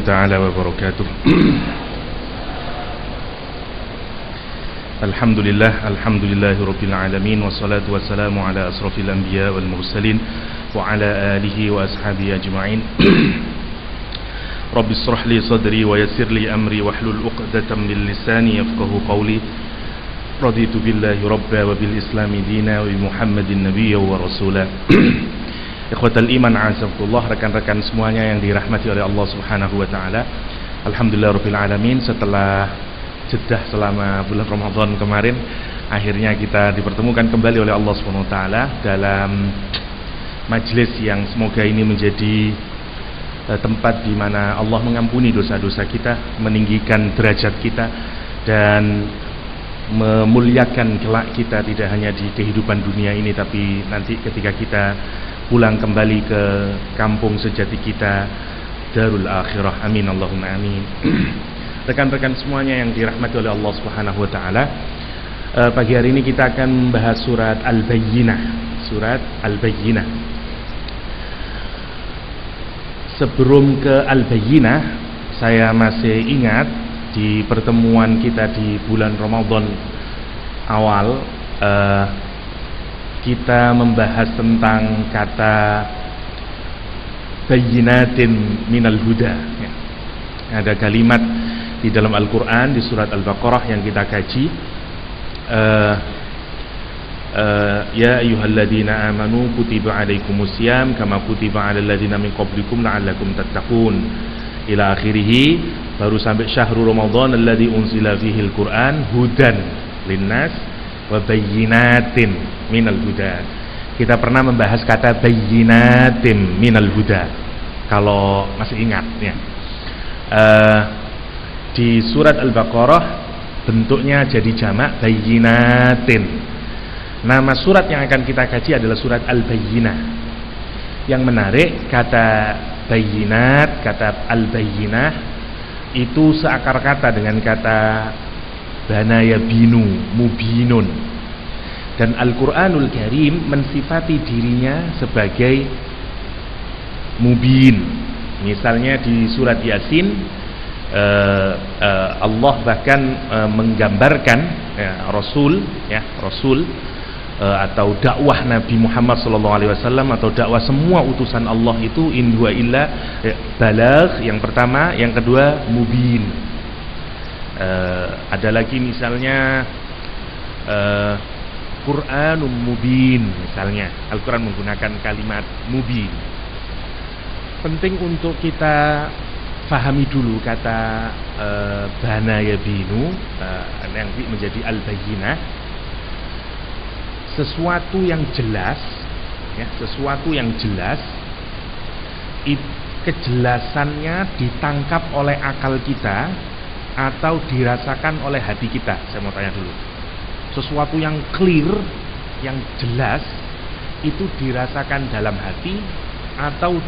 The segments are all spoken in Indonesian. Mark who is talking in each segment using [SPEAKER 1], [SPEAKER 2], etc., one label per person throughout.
[SPEAKER 1] تعالى وبركاته. الحمد لله رب العالمين والصلاة والسلام على أشرف الأنبياء والمرسلين وعلى آله وأصحابه أجمعين. رب اشرح لي صدري ويسر لي أمري واحلل عقدة من لساني يفقهوا قولي. رضيت بالله ربا وبالإسلام دينا وبمحمد نبيا ورسولا. Ikhwatal iman a'azakumullah, rekan-rekan semuanya yang dirahmati oleh Allah Subhanahu wa taala. Alhamdulillahirabbil alamin, setelah jeda selama bulan Ramadan kemarin, akhirnya kita dipertemukan kembali oleh Allah Subhanahu wa taala dalam majelis yang semoga ini menjadi tempat di mana Allah mengampuni dosa-dosa kita, meninggikan derajat kita dan memuliakan kelak kita, tidak hanya di kehidupan dunia ini tapi nanti ketika kita pulang kembali ke kampung sejati kita, Darul Akhirah. Amin Allahumma amin. Rekan-rekan semuanya yang dirahmati oleh Allah Subhanahu wa taala, pagi hari ini kita akan membahas surat Al-Bayyinah. Surat Al-Bayyinah. Sebelum ke Al-Bayyinah, saya masih ingat di pertemuan kita di bulan Ramadan awal, kita membahas tentang kata bayyinatin minal huda. Ada kalimat di dalam Al-Quran di surat Al-Baqarah yang kita kaji, ya ayyuhalladzina amanu kutiba alaikumusiyam kama kutiba alal ladzina min qablikum la'allakum tattaqun, ila akhirih, baru sampai syahrul Ramadan alladzi unzila fihil Qur'an hudan linnas wa bayyinatin minal huda. Kita pernah membahas kata bayyinatin minal huda, kalau masih ingat ya. Di surat Al-Baqarah bentuknya jadi jamak bayyinatin. Nama surat yang akan kita kaji adalah surat Al-Bayyinah. Yang menarik, kata bayyinat, kata Al-Bayyinah itu seakar kata dengan kata bana yabinu, mubinun. Dan Al-Quranul Karim mensifati dirinya sebagai mubin. Misalnya di surat Yasin, Allah bahkan menggambarkan Rasul atau dakwah Nabi Muhammad SAW atau dakwah semua utusan Allah itu in huwa illa balagh, yang pertama, yang kedua mubin. Ada lagi misalnya Qur'anum mubin, misalnya Al-Quran menggunakan kalimat mubin. Penting untuk kita fahami dulu kata bana yabinu yang menjadi Al-Bayyinah, sesuatu yang jelas ya, sesuatu yang jelas kejelasannya ditangkap oleh akal kita atau dirasakan oleh hati kita. Saya mau tanya dulu, sesuatu yang clear, yang jelas, itu dirasakan dalam hati atau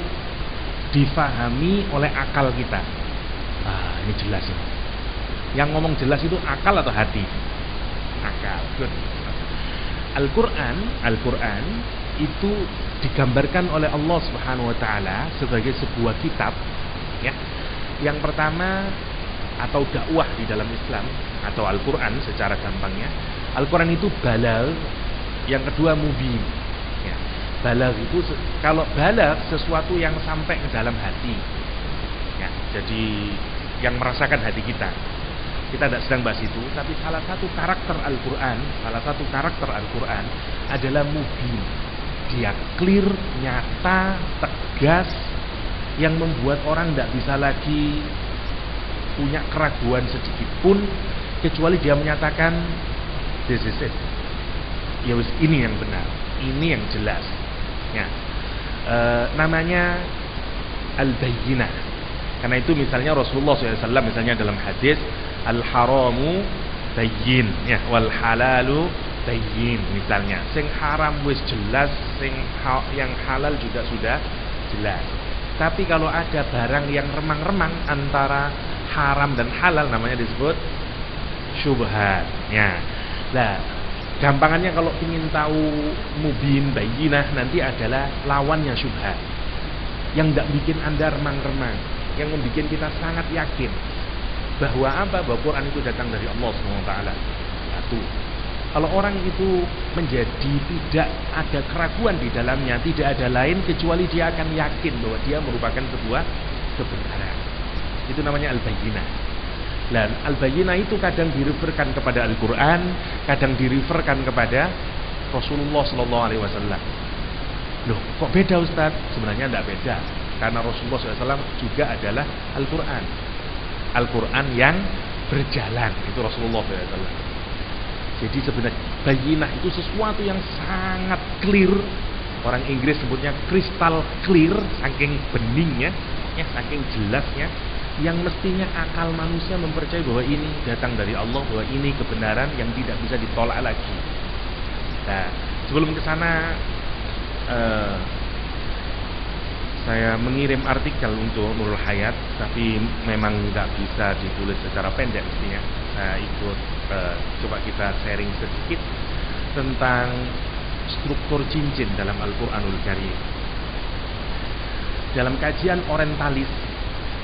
[SPEAKER 1] difahami oleh akal kita? Ini jelas ini. Yang ngomong jelas itu akal atau hati? Akal. Good. Al-Quran itu digambarkan oleh Allah Subhanahu wa taala sebagai sebuah kitab ya. Yang pertama, atau dakwah di dalam Islam atau Al-Quran secara gampangnya, Al-Quran itu balagh, yang kedua mubin ya. Balagh itu, kalau balagh sesuatu yang sampai ke dalam hati ya, jadi yang merasakan hati kita. Kita tidak sedang bahas itu, tapi salah satu karakter Al-Quran adalah mubin. Dia clear, nyata, tegas, yang membuat orang tidak bisa lagi punya keraguan sedikit pun, kecuali dia menyatakan this is it. Ya wis, ini yang benar, ini yang jelas. Ya. Namanya Al-Bayyinah. Karena itu misalnya Rasulullah SAW misalnya dalam hadis, al-haramu bayyin ya, wal halalu bayyin, misalnya sing haram wis jelas, yang halal juga sudah jelas. Tapi kalau ada barang yang remang-remang antara haram dan halal, namanya disebut syubhat ya. Nah, gampangannya kalau ingin tahu mubin, bayyinah nanti adalah lawannya syubhat, yang tidak bikin Anda remang-remang. yang membuat kita sangat yakin bahwa apa? Bahwa Quran itu datang dari Allah SWT. Satu. Kalau orang itu menjadi tidak ada keraguan di dalamnya, tidak ada lain kecuali dia akan yakin bahwa dia merupakan sebuah kebenaran. Itu namanya al-bayyinah. Dan al-bayyinah itu kadang direferkan kepada Al-Quran, kadang direferkan kepada Rasulullah SAW. Loh, kok beda Ustaz? Sebenarnya tidak beda, karena Rasulullah SAW juga adalah Al-Quran. Al-Quran yang berjalan, itu Rasulullah SAW. Jadi sebenarnya bayyinah itu sesuatu yang sangat clear. Orang Inggris sebutnya crystal clear, saking beningnya, ya, saking jelasnya, yang mestinya akal manusia mempercayai bahwa ini datang dari Allah, bahwa ini kebenaran yang tidak bisa ditolak lagi. Nah, sebelum ke sana saya mengirim artikel untuk Nurul Hayat, tapi memang nggak bisa ditulis secara pendek mestinya. Saya ikut coba kita sharing sedikit tentang struktur cincin dalam Al-Quranul Karim. Dalam kajian orientalis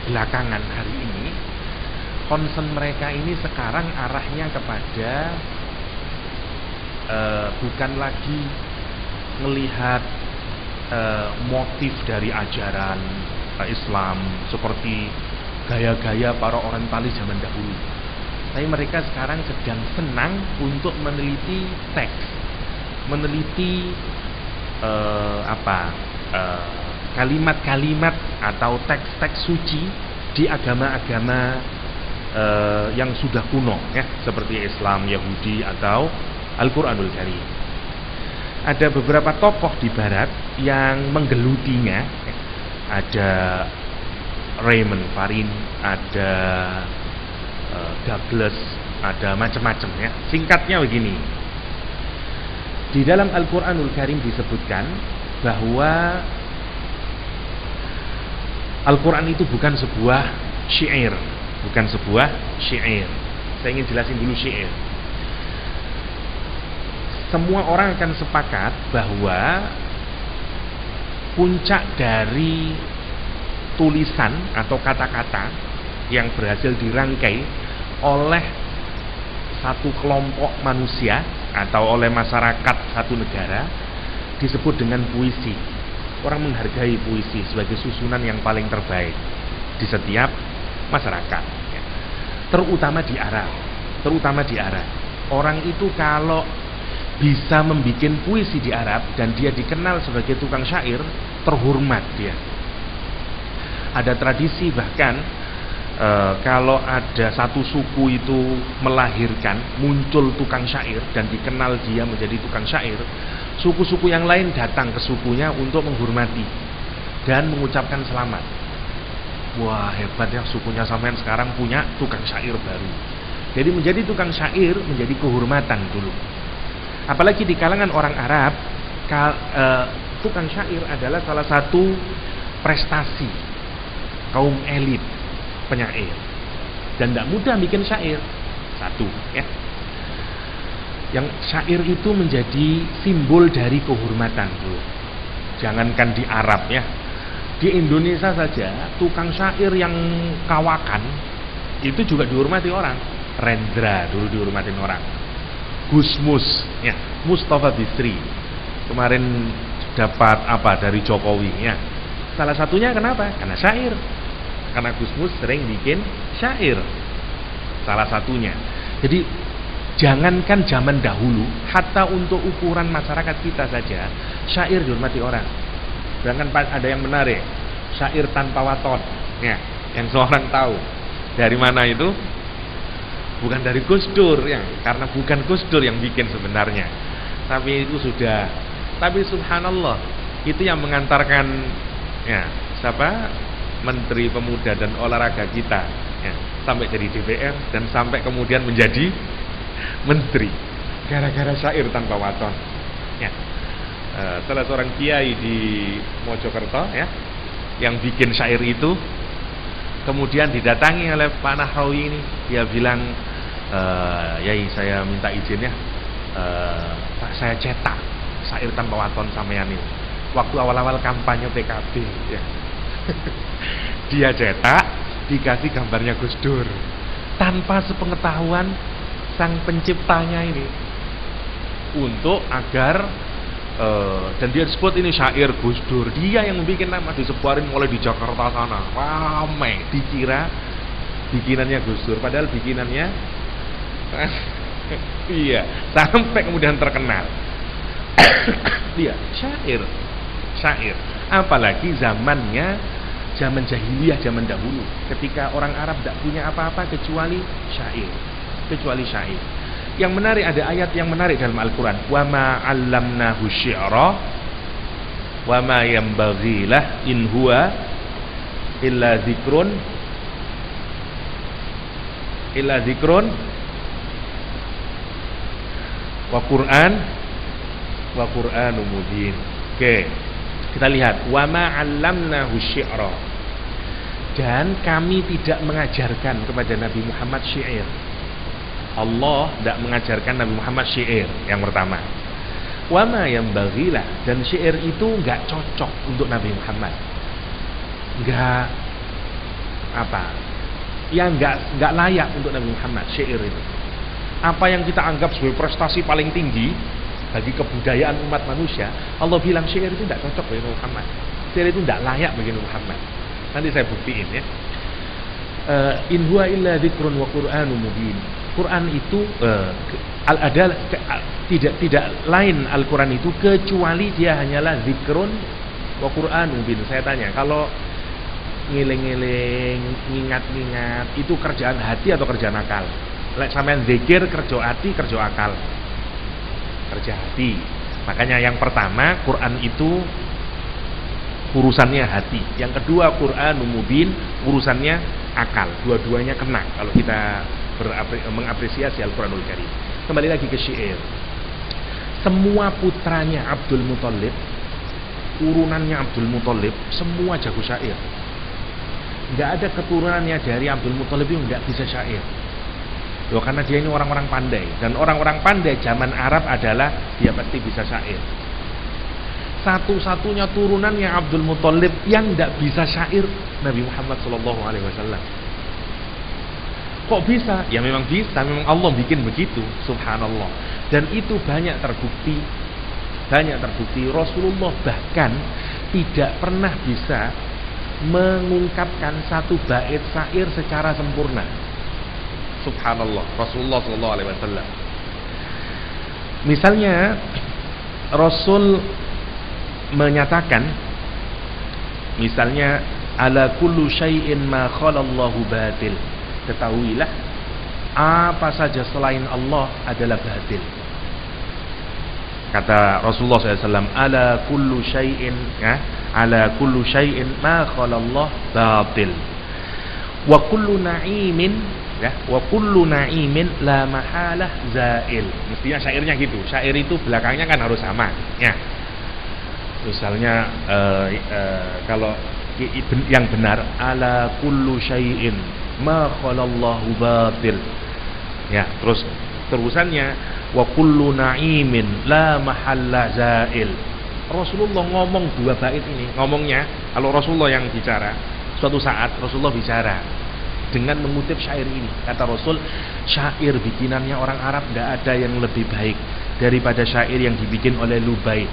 [SPEAKER 1] belakangan hari ini, concern mereka ini sekarang arahnya kepada bukan lagi melihat motif dari ajaran Islam seperti gaya-gaya para orientalis zaman dahulu. Tapi mereka sekarang sedang senang untuk meneliti teks, meneliti kalimat-kalimat atau teks-teks suci di agama-agama yang sudah kuno, ya, seperti Islam, Yahudi atau Al-Quranul Karim. Ada beberapa tokoh di Barat yang menggelutinya. Ada Raymond Farin, ada Douglas, ada macam-macam, ya. Singkatnya begini. Di dalam Al-Quranul Karim disebutkan bahwa Al-Quran itu bukan sebuah syair, bukan sebuah syair. Saya ingin jelasin dulu syair. Semua orang akan sepakat bahwa puncak dari tulisan atau kata-kata yang berhasil dirangkai oleh satu kelompok manusia atau oleh masyarakat satu negara disebut dengan puisi. Orang menghargai puisi sebagai susunan yang paling terbaik di setiap masyarakat, ya. Terutama di Arab. Orang itu kalau bisa membuat puisi di Arab dan dia dikenal sebagai tukang syair, terhormat dia. Ada tradisi bahkan kalau ada satu suku itu melahirkan, muncul tukang syair dan dikenal dia menjadi tukang syair, suku-suku yang lain datang ke sukunya untuk menghormati dan mengucapkan selamat. Wah, hebat ya, sukunya sampean sekarang punya tukang syair baru. Jadi menjadi tukang syair menjadi kehormatan dulu. Apalagi di kalangan orang Arab, tukang syair adalah salah satu prestasi kaum elit penyair, dan tidak mudah bikin syair. Satu, ya. Yang syair itu menjadi simbol dari kehormatan dulu. Jangankan di Arab, ya, di Indonesia saja tukang syair yang kawakan itu juga dihormati orang. Rendra dulu dihormatin orang. Gusmus, ya, Mustafa Bisri kemarin dapat apa dari Jokowi, ya. Salah satunya kenapa? Karena syair. Karena Gusmus sering bikin syair. Salah satunya. Jadi jangankan zaman dahulu, hatta untuk ukuran masyarakat kita saja, syair dihormati orang. Bahkan ada yang menarik, syair tanpa waton, ya, yang seorang tahu. Dari mana itu? Bukan dari Gus Dur, ya, karena bukan Gus Dur yang bikin sebenarnya. Tapi itu sudah. Tapi subhanallah, itu yang mengantarkan, ya, siapa? Menteri Pemuda dan Olahraga kita, ya, sampai jadi DPR dan sampai kemudian menjadi menteri gara-gara syair tanpa waton, ya. Salah seorang kiai di Mojokerto, ya, yang bikin syair itu kemudian didatangi oleh Pak Nahrawi ini. Dia bilang, Yai, saya minta izin, ya, Pak, saya cetak syair tanpa waton sampean ini waktu awal-awal kampanye PKB, ya.
[SPEAKER 2] Dia cetak, dikasih gambarnya Gus Dur tanpa sepengetahuan sang penciptanya ini, untuk agar dan dia disebut ini syair Gus Dur. Dia yang membuat nama, disebarin mulai di Jakarta sana, ramai, dikira bikinannya Gus Dur, padahal bikinannya iya, sampai kemudian terkenal. Dia syair. Apalagi zaman jahiliyah, zaman dahulu, ketika orang Arab tidak punya apa-apa kecuali syair. Yang menarik, ada ayat yang menarik dalam Al-Quran. Wa ma 'allamnahu syi'ra wa ma yanbaghi lah in huwa illa dzikrun wa Qur'anun mubin. Oke, kita lihat wa ma 'allamnahu syi'ra, dan kami tidak mengajarkan kepada Nabi Muhammad syair. Allah tidak mengajarkan Nabi Muhammad syair, yang pertama. Wa ma yanbaghilah, dan syair itu enggak cocok untuk Nabi Muhammad. Enggak layak untuk Nabi Muhammad syair itu. Apa yang kita anggap sebagai prestasi paling tinggi bagi kebudayaan umat manusia, Allah bilang syair itu tidak cocok bagi Nabi Muhammad. Syair itu tidak layak bagi Nabi Muhammad. Nanti saya buktiin ya. In huwa illa dzikrun wa Qur'anun mubin. Quran itu tidak lain Al-Quran itu kecuali dia hanyalah zikrun wa Qur'anun mubin. Saya tanya, kalau ngiling-ngiling, ngingat-ngingat, itu kerjaan hati atau kerjaan akal? Lek sampean zikir kerja hati, kerja akal? Kerja hati. Makanya yang pertama, Quran itu urusannya hati. Yang kedua, Qur'anun mubin, urusannya akal. Dua-duanya kena kalau kita mengapresiasi Al-Quranul Karim. Kembali lagi ke syair. Semua putranya Abdul Muthalib, turunannya Abdul Muthalib, semua jago syair. Nggak ada keturunannya dari Abdul Muthalib yang nggak bisa syair. Loh, karena dia ini orang-orang pandai, dan orang-orang pandai zaman Arab adalah dia pasti bisa syair. Satu-satunya turunannya Abdul Muthalib yang nggak bisa syair Nabi Muhammad SAW. Kok bisa? Ya memang bisa, memang Allah bikin begitu, subhanallah. Dan itu banyak terbukti. Rasulullah bahkan tidak pernah bisa mengungkapkan satu bait syair secara sempurna. Subhanallah, Rasulullah SAW. Misalnya Rasul menyatakan, misalnya ala kullu syai'in ma khalallahu batil. Ketahuilah, apa saja selain Allah adalah batil. Kata Rasulullah SAW, ala kullu syai'in ma khalallah batil. Wa kullu na'imin la mahalah zail. Mestinya syairnya gitu. Syair itu belakangnya kan harus sama. Ya. Misalnya kalau yang benar, ala kullu syai'in ma khalallahu batil. Ya, terus terusannya wa kullu na'imin la mahalla zail. Rasulullah ngomong dua bait ini. Ngomongnya, kalau Rasulullah yang bicara, suatu saat Rasulullah bicara dengan mengutip syair ini. Kata Rasul, syair bikinannya orang Arab tidak ada yang lebih baik daripada syair yang dibikin oleh Lubaid.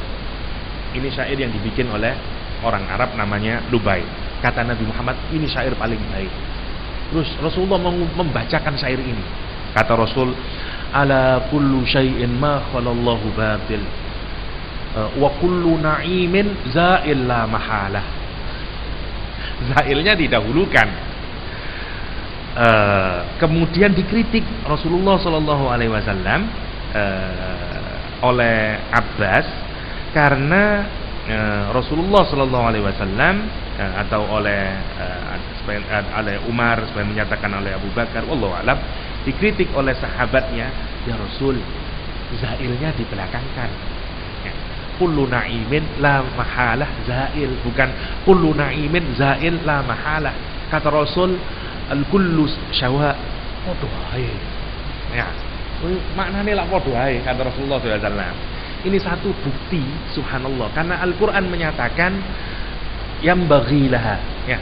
[SPEAKER 2] Ini syair yang dibikin oleh orang Arab namanya Lubaid. Kata Nabi Muhammad, ini syair paling baik. Terus Rasulullah membacakan syair ini. Kata Rasul, ala kullu syai'in ma khalallahu batil wa kullu na'imin za'il la mahalah. Zailnya didahulukan. Kemudian dikritik Rasulullah SAW oleh Abbas, karena Rasulullah SAW atau oleh Umar, sebagian menyatakan oleh Abu Bakar, wallahu alam, dikritik oleh sahabatnya, ya Rasul, zailnya dibelakangkan. Ya. Kullu na'imin la mahalah zail, bukan kullu na'imin zail la mahalah. Kata Rasul, al-kullu syawa podohai. Ya, maknanya lah podohai, kata Rasulullah SAW. Ini satu bukti, subhanallah, karena Al-Quran menyatakan yang bagilah, ya,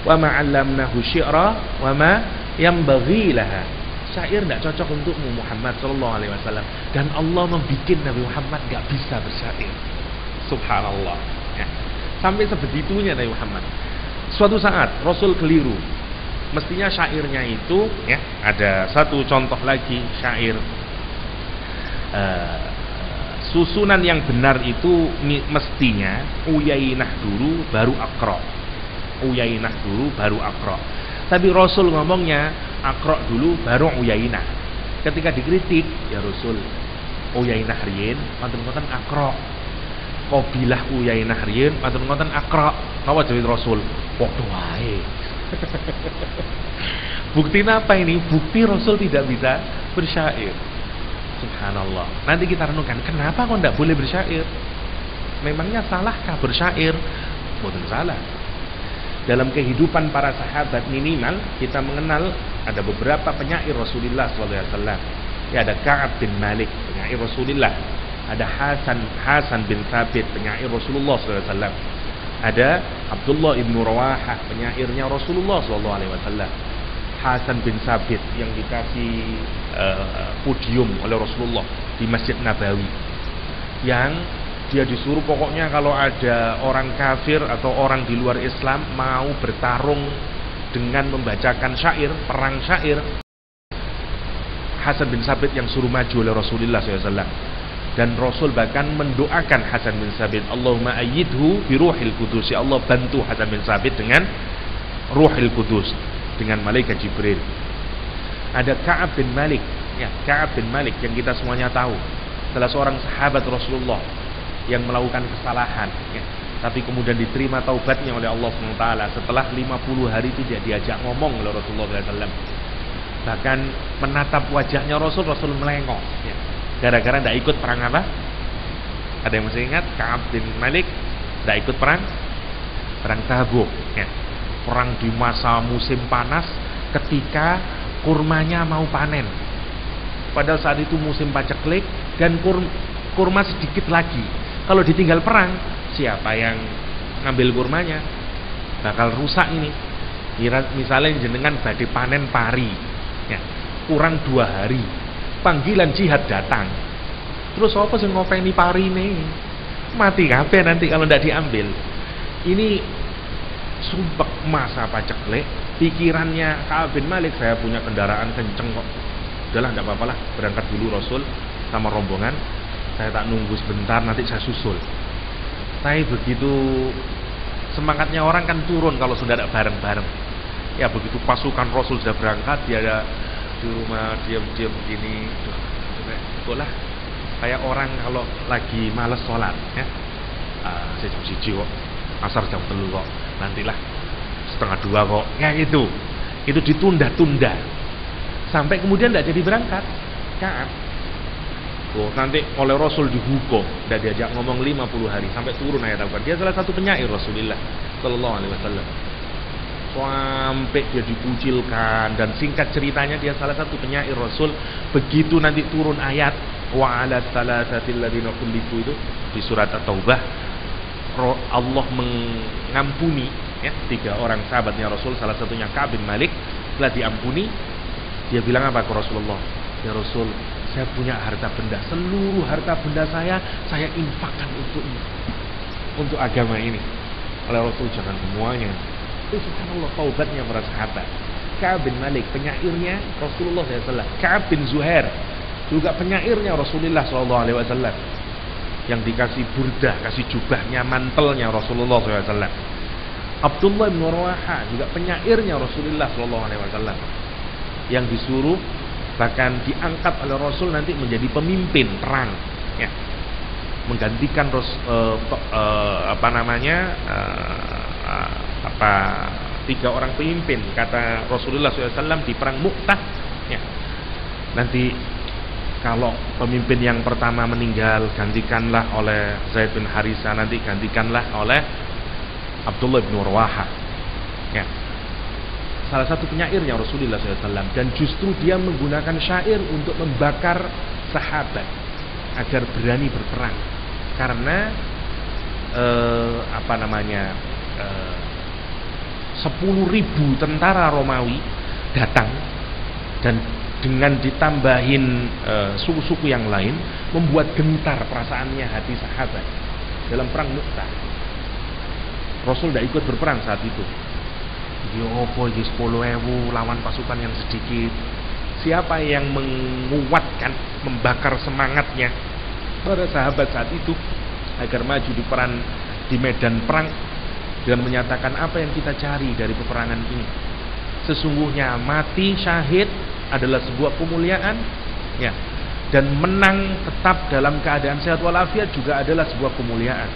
[SPEAKER 2] Wa ma 'allamnahu syi'ra wa ma yanbaghi laha. Syair tidak cocok untukmu Muhammad sallallahu alaihi wasallam. Dan Allah membuat Nabi Muhammad enggak bisa bersyair. Subhanallah. Ya. Sampai sebegitunya Nabi Muhammad. Suatu saat Rasul keliru. Mestinya syairnya itu ya, ada satu contoh lagi syair susunan yang benar itu mestinya Uyainah dulu baru Aqra. Uyainah dulu baru Aqra. Tapi Rasul ngomongnya Aqra dulu baru Uyainah. Ketika dikritik, ya Rasul Uyainah riyen wonten-wonten Aqra. Qabilah Uyainah riyen wonten-wonten Aqra. Napa jawab Rasul? Padha wae. Bukti apa ini? Bukti Rasul tidak bisa bersyair. Subhanallah. Nanti kita renungkan, kenapa kok tidak boleh bersyair? Memangnya salahkah bersyair? Bukan salah. Dalam kehidupan para sahabat minimal kita mengenal ada beberapa penyair Rasulullah SAW. Ya, ada Ka'ab bin Malik, penyair Rasulullah. Ada Hasan bin Thabit, penyair Rasulullah SAW. Ada Abdullah ibn Rawahah, penyairnya Rasulullah SAW. Hasan bin Thabit yang dikasih podium oleh Rasulullah di Masjid Nabawi, yang dia disuruh pokoknya kalau ada orang kafir atau orang di luar Islam mau bertarung dengan membacakan syair, perang syair, Hasan bin Thabit yang suruh maju oleh Rasulullah SAW. Dan Rasul bahkan mendoakan Hasan bin Thabit, Allahumma ayyidhu bi ruhil qudus, ya Allah bantu Hasan bin Thabit dengan ruhil qudus, dengan malaikat Jibril. Ada Ka'ab bin Malik, ya, Ka'ab bin Malik yang kita semuanya tahu, salah seorang sahabat Rasulullah yang melakukan kesalahan, ya, tapi kemudian diterima taubatnya oleh Allah SWT setelah 50 hari tidak diajak ngomong oleh Rasulullah SAW. Bahkan menatap wajahnya Rasul melengok, ya, gara-gara tidak ikut perang apa? Ada yang masih ingat? Ka'ab bin Malik tidak ikut perang Tabuk, ya. Perang di masa musim panas ketika kurmanya mau panen. Padahal saat itu musim paceklik dan kurma sedikit lagi. Kalau ditinggal perang, siapa yang ngambil kurmanya? Bakal rusak ini. Misalnya jenengan badhe panen pari, ya, kurang 2 hari. Panggilan jihad datang. Terus apa sing ngopeni pari ini? Mati kabeh nanti kalau tidak diambil. Ini sumpek masa paceklik. Pikirannya Ka'ab bin Malik, saya punya kendaraan kenceng kok. Udahlah tidak apa-apalah, berangkat dulu Rasul sama rombongan. Saya tak nunggu sebentar, nanti saya susul. Tapi begitu semangatnya orang kan turun kalau sudah ada bareng-bareng. Ya begitu pasukan Rasul sudah berangkat, dia ada di rumah diam-diam begini, itulah kayak orang kalau lagi malas sholat, ya, saya jam 1 kok, asar jam 3 kok, nantilah 1:30 kok, ya itu ditunda-tunda sampai kemudian tidak jadi berangkat. Kan? Nanti oleh Rasul dihukum, tidak diajak ngomong 50 hari sampai turun ayat Al-Quran. Dia salah satu penyair Rasulullah Sallallahu Alaihi Wasallam. Sampai dia dikucilkan, dan singkat ceritanya dia salah satu penyair Rasul. Begitu nanti turun ayat wa 'ala tsalatsatil ladzina khulifu itu di surat At-Taubah, Allah mengampuni, ya, 3 orang sahabatnya Rasul, salah satunya Ka'ab bin Malik. Setelah diampuni, dia bilang apa ke Rasulullah? Ya Rasul, saya punya harta benda, seluruh harta benda saya infakkan untuk agama ini. Oleh Rasul, jangan semuanya. Subhanallah, taubatnya para sahabat. Ka'ab bin Malik penyairnya Rasulullah SAW. Ka'ab bin Zuhair juga penyairnya Rasulullah SAW, yang dikasih burdah, kasih jubahnya, mantelnya Rasulullah SAW. Abdullah bin Rawahah juga penyairnya Rasulullah SAW, yang disuruh bahkan diangkat oleh Rasul nanti menjadi pemimpin perang, ya, menggantikan 3 orang pemimpin kata Rasulullah SAW di perang Mu'tah, ya. Nanti kalau pemimpin yang pertama meninggal, gantikanlah oleh Zaid bin Haritha, nanti gantikanlah oleh Abdullah bin Rawahah, ya. Salah satu penyairnya Rasulullah SAW, dan justru dia menggunakan syair untuk membakar sahabat agar berani berperang, karena 10.000 tentara Romawi datang, dan dengan ditambahin suku-suku yang lain membuat gentar perasaannya hati sahabat dalam perang Mu'tah. Rasul tidak ikut berperang saat itu. Dia opo iki 10.000 lawan pasukan yang sedikit. Siapa yang menguatkan, membakar semangatnya para sahabat saat itu agar maju di medan perang dengan menyatakan apa yang kita cari dari peperangan ini? Sesungguhnya mati syahid adalah sebuah kemuliaan, ya, dan menang tetap dalam keadaan sehat walafiat juga adalah sebuah kemuliaan.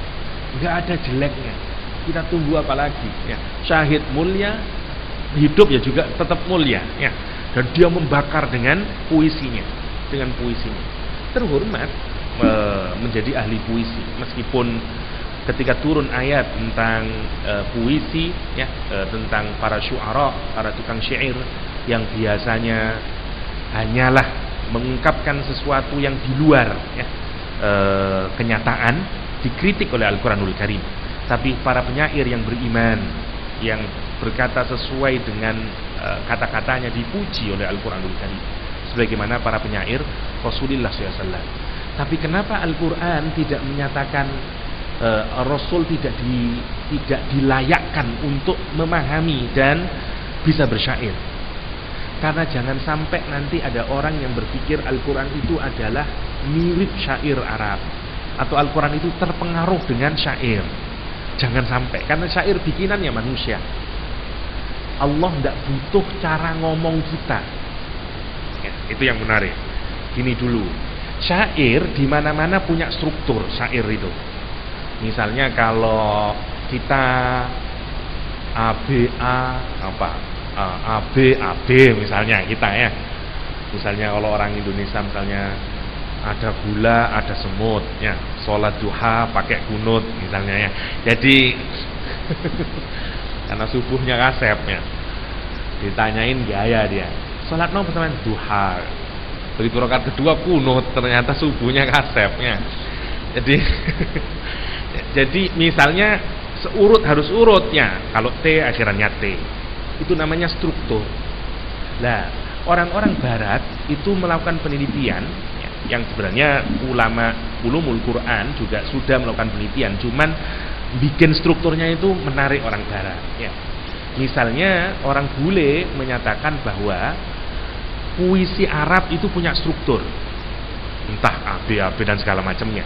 [SPEAKER 2] Enggak ada jeleknya. Kita tunggu apa lagi? Ya, syahid mulia, hidup ya juga tetap mulia, ya. Dan dia membakar dengan puisinya, terhormat menjadi ahli puisi, meskipun ketika turun ayat tentang puisi, ya, tentang para syu'ara, para tukang syair yang biasanya hanyalah mengungkapkan sesuatu yang di luar, ya, kenyataan, dikritik oleh Al-Quranul Karim. Tapi para penyair yang beriman, yang berkata sesuai dengan kata-katanya, dipuji oleh Al-Quranul Karim, sebagaimana para penyair Rasulullah SAW. Tapi kenapa Al-Quran tidak menyatakan Rasul tidak dilayakkan untuk memahami dan bisa bersyair? Karena jangan sampai nanti ada orang yang berpikir Al-Quran itu adalah mirip syair Arab, atau Al-Quran itu terpengaruh dengan syair. Jangan sampai, karena syair bikinannya manusia. Allah tidak butuh cara ngomong kita, ya, itu yang menarik. Gini dulu, syair di mana-mana punya struktur syair itu. Misalnya kalau kita AB misalnya kita, ya. Misalnya kalau orang Indonesia misalnya ada gula, ada semut, ya. Sholat duha pakai kunut misalnya, ya. Jadi karena subuhnya kasep, ya. Ditanyain gaya dia. Sholat no pertama duha. Begitu rakaat kedua kunut, ternyata subuhnya kasep, ya. Jadi jadi misalnya seurut harus urutnya. Kalau T akhirannya T. Itu namanya struktur. Nah, orang-orang barat itu melakukan penelitian, ya, yang sebenarnya ulama ulumul Quran juga sudah melakukan penelitian, cuman bikin strukturnya itu menarik orang barat, ya. Misalnya orang bule menyatakan bahwa puisi Arab itu punya struktur, entah AB dan segala macamnya.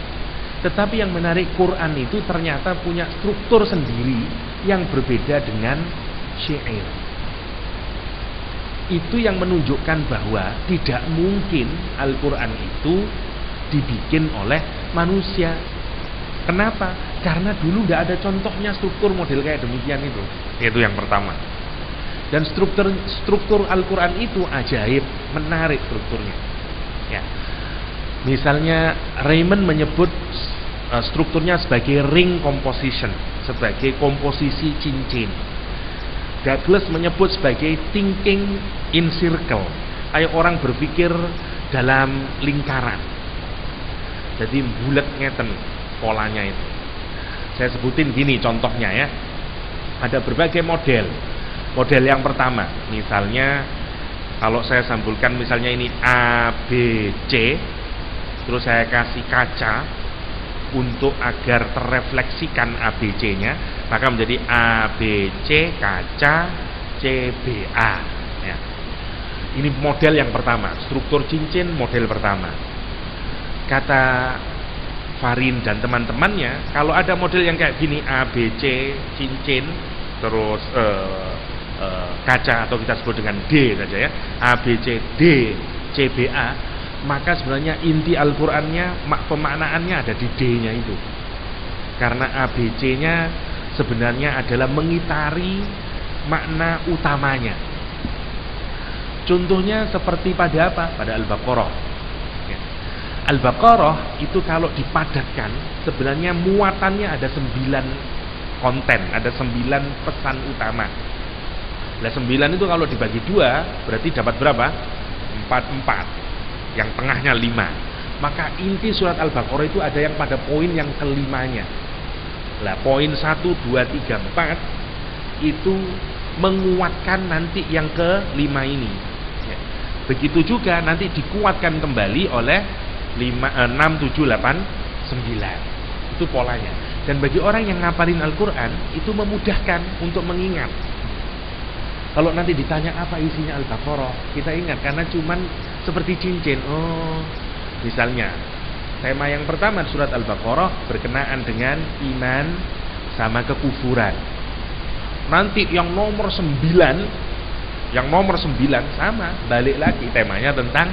[SPEAKER 2] Tetapi yang menarik, Quran itu ternyata punya struktur sendiri yang berbeda dengan syair. Itu yang menunjukkan bahwa tidak mungkin Al-Quran itu dibikin oleh manusia. Kenapa? Karena dulu tidak ada contohnya struktur model kayak demikian itu. Itu yang pertama. Dan struktur Al-Quran itu ajaib, menarik strukturnya, ya. Misalnya Raymond menyebut strukturnya sebagai ring composition, sebagai komposisi cincin. Douglas menyebut sebagai thinking in circle, kayak orang berpikir dalam lingkaran. Jadi bulat ngeten polanya itu. Saya sebutin gini contohnya, ya. Ada berbagai model. Model yang pertama, misalnya kalau saya sampulkan misalnya ini A, B, C, terus saya kasih kaca untuk agar terrefleksikan ABC-nya, maka menjadi ABC kaca CBA, ya. Ini model yang pertama, struktur cincin model pertama. Kata Farin dan teman-temannya, kalau ada model yang kayak gini, ABC cincin terus kaca, atau kita sebut dengan D saja, ya, ABC D CBA, maka sebenarnya inti Al-Qur'annya, pemaknaannya ada di D-nya itu. Karena ABC-nya sebenarnya adalah mengitari makna utamanya. Contohnya seperti pada apa? Pada Al-Baqarah, ya. Al-Baqarah itu kalau dipadatkan sebenarnya muatannya ada 9 konten, ada 9 pesan utama. Nah, 9 itu kalau dibagi 2 berarti dapat berapa? 4. Yang tengahnya 5. Maka inti surat Al-Baqarah itu ada yang pada poin yang kelimanya. Lah, poin 1, 2, 3, 4 itu menguatkan nanti yang kelima ini. Ya. Begitu juga nanti dikuatkan kembali oleh 6, 7, 8, 9. Itu polanya. Dan bagi orang yang ngapalin Al-Quran itu memudahkan untuk mengingat. Kalau nanti ditanya apa isinya Al-Baqarah, kita ingat karena cuman seperti cincin. Oh, misalnya tema yang pertama surat Al-Baqarah berkenaan dengan iman sama kekufuran. Nanti yang nomor 9 sama, balik lagi temanya tentang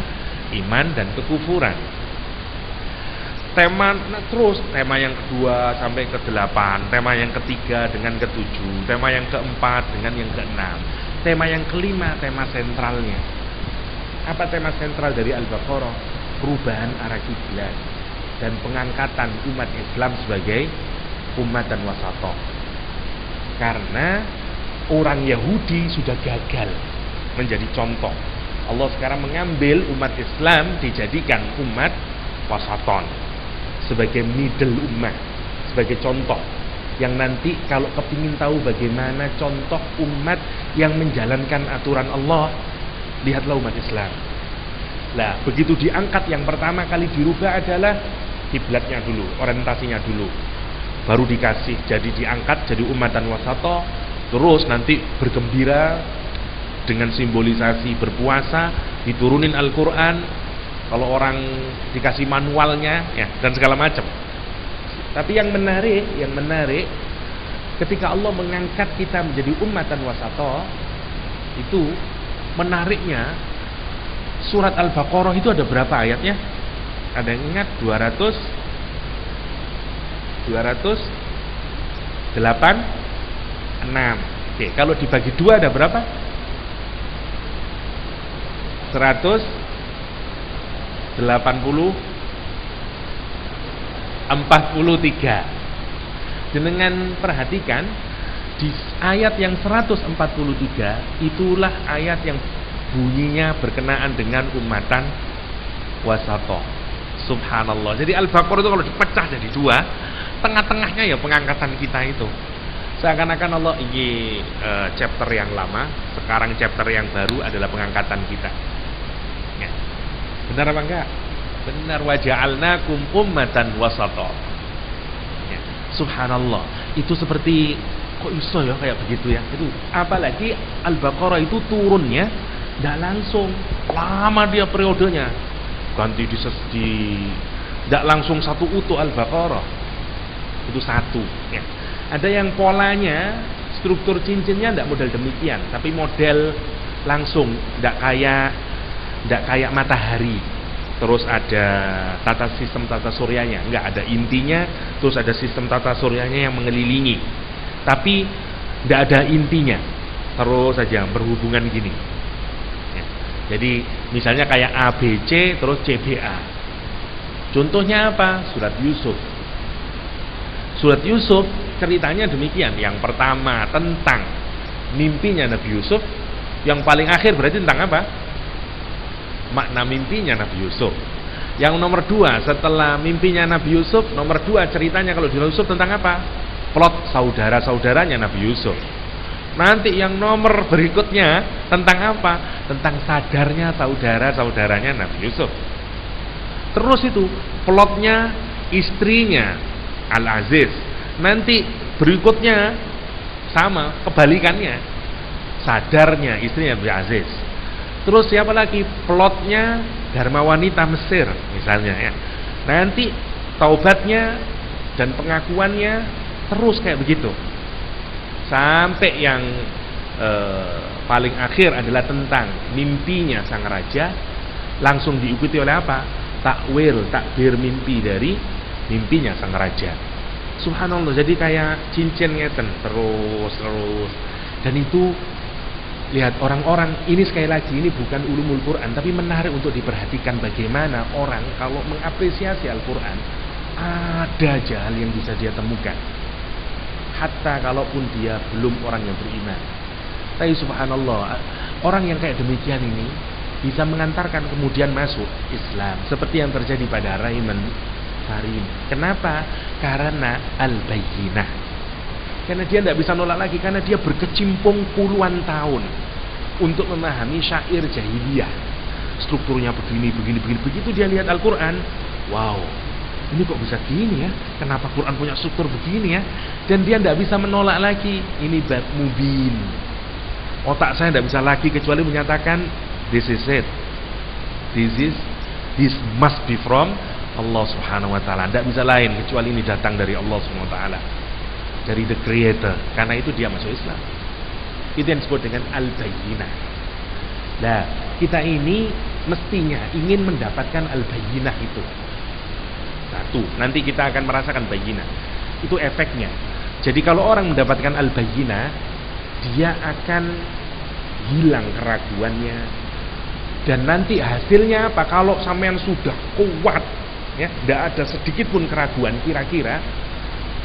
[SPEAKER 2] iman dan kekufuran. Terus tema yang kedua sampai ke-8, tema yang ketiga dengan ke-7, tema yang ke-4 dengan yang ke-6, tema yang kelima, tema sentralnya. Apa tema sentral dari Al-Baqarah? Perubahan arah kiblat dan pengangkatan umat Islam sebagai umat dan wasatoh. Karena orang Yahudi sudah gagal menjadi contoh. Allah sekarang mengambil umat Islam dijadikan umat wasaton, sebagai middle ummah, sebagai contoh yang nanti kalau kepingin tahu bagaimana contoh umat yang menjalankan aturan Allah, lihatlah umat Islam. Nah, begitu diangkat yang pertama kali dirubah adalah kiblatnya dulu, orientasinya dulu, baru dikasih jadi diangkat jadi umatan wasato, terus nanti bergembira dengan simbolisasi berpuasa, diturunin Al-Quran. Kalau orang dikasih manualnya ya, dan segala macam. Tapi yang menarik ketika Allah mengangkat kita menjadi ummatan wasato, itu menariknya surat Al-Baqarah itu ada berapa ayatnya? Ada yang ingat? 208. Oke, kalau dibagi 2 ada berapa? 43. Dengan perhatikan di ayat yang 143 itulah ayat yang bunyinya berkenaan dengan umatan wasato. Subhanallah. Jadi Al-Baqarah itu kalau dipecah jadi 2, tengah-tengahnya ya pengangkatan kita itu. Seakan-akan Allah ini chapter yang lama, sekarang chapter yang baru adalah pengangkatan kita. Ya. Benar apa enggak? Benar, wa ja'alnakum ummatan wasata. Ya. Subhanallah. Itu seperti kok iso ya kayak begitu ya. Itu apalagi Al-Baqarah itu turunnya enggak langsung, lama dia periodenya. Ganti enggak langsung satu utuh Al-Baqarah. Itu satu, ya. Ada yang polanya, struktur cincinnya enggak model demikian, tapi model langsung, enggak kayak matahari. Terus ada sistem tata suryanya, enggak ada intinya, terus ada sistem tata suryanya yang mengelilingi. Tapi enggak ada intinya. Terus saja berhubungan gini. Ya. Jadi misalnya kayak ABC terus CBA. Contohnya apa? Surat Yusuf. Surat Yusuf ceritanya demikian. Yang pertama tentang mimpinya Nabi Yusuf. Yang paling akhir berarti tentang apa? Makna mimpinya Nabi Yusuf. Yang nomor 2 setelah mimpinya Nabi Yusuf, nomor 2 ceritanya kalau di Yusuf tentang apa? Plot saudara-saudaranya Nabi Yusuf. Nanti yang nomor berikutnya tentang apa? Tentang sadarnya saudara-saudaranya Nabi Yusuf. Terus itu plotnya istrinya Al-Aziz. Nanti berikutnya sama, kebalikannya. Sadarnya istrinya Al-Aziz. Terus siapa lagi? Plotnya Dharma wanita Mesir misalnya ya. Nanti taubatnya dan pengakuannya terus kayak begitu. Sampai yang paling akhir adalah tentang mimpinya sang raja, langsung diikuti oleh apa? Takbir mimpi dari mimpinya sang raja. Subhanallah, jadi kayak cincin ngeten terus. Dan itu lihat orang-orang ini, sekali lagi ini bukan ulumul Quran, tapi menarik untuk diperhatikan bagaimana orang kalau mengapresiasi Al-Quran ada aja hal yang bisa dia temukan, hatta kalaupun dia belum orang yang beriman. Tapi subhanallah, orang yang kayak demikian ini bisa mengantarkan kemudian masuk Islam, seperti yang terjadi pada Raiman Farim. Kenapa? Karena al-bayyinah. Karena dia tidak bisa nolak lagi, karena dia berkecimpung puluhan tahun untuk memahami syair jahiliyah. Strukturnya begini. Begitu dia lihat Al-Quran, wow, ini kok bisa gini ya? Kenapa Quran punya struktur begini ya? Dan dia tidak bisa menolak lagi. Ini bab mubin. Otak saya tidak bisa lagi kecuali menyatakan this is it. This must be from Allah Subhanahu wa taala. Tidak bisa lain kecuali ini datang dari Allah Subhanahu wa taala. Dari the creator. Karena itu dia masuk Islam. Itu yang disebut dengan al-bayyinah. Nah, kita ini mestinya ingin mendapatkan al-bayyinah itu. Satu, nanti kita akan merasakan bayyinah. Itu efeknya. Jadi kalau orang mendapatkan al-bayyinah, dia akan hilang keraguannya. Dan nanti hasilnya apa? Kalau sampean sudah kuat, ya, tidak ada sedikit pun keraguan, kira-kira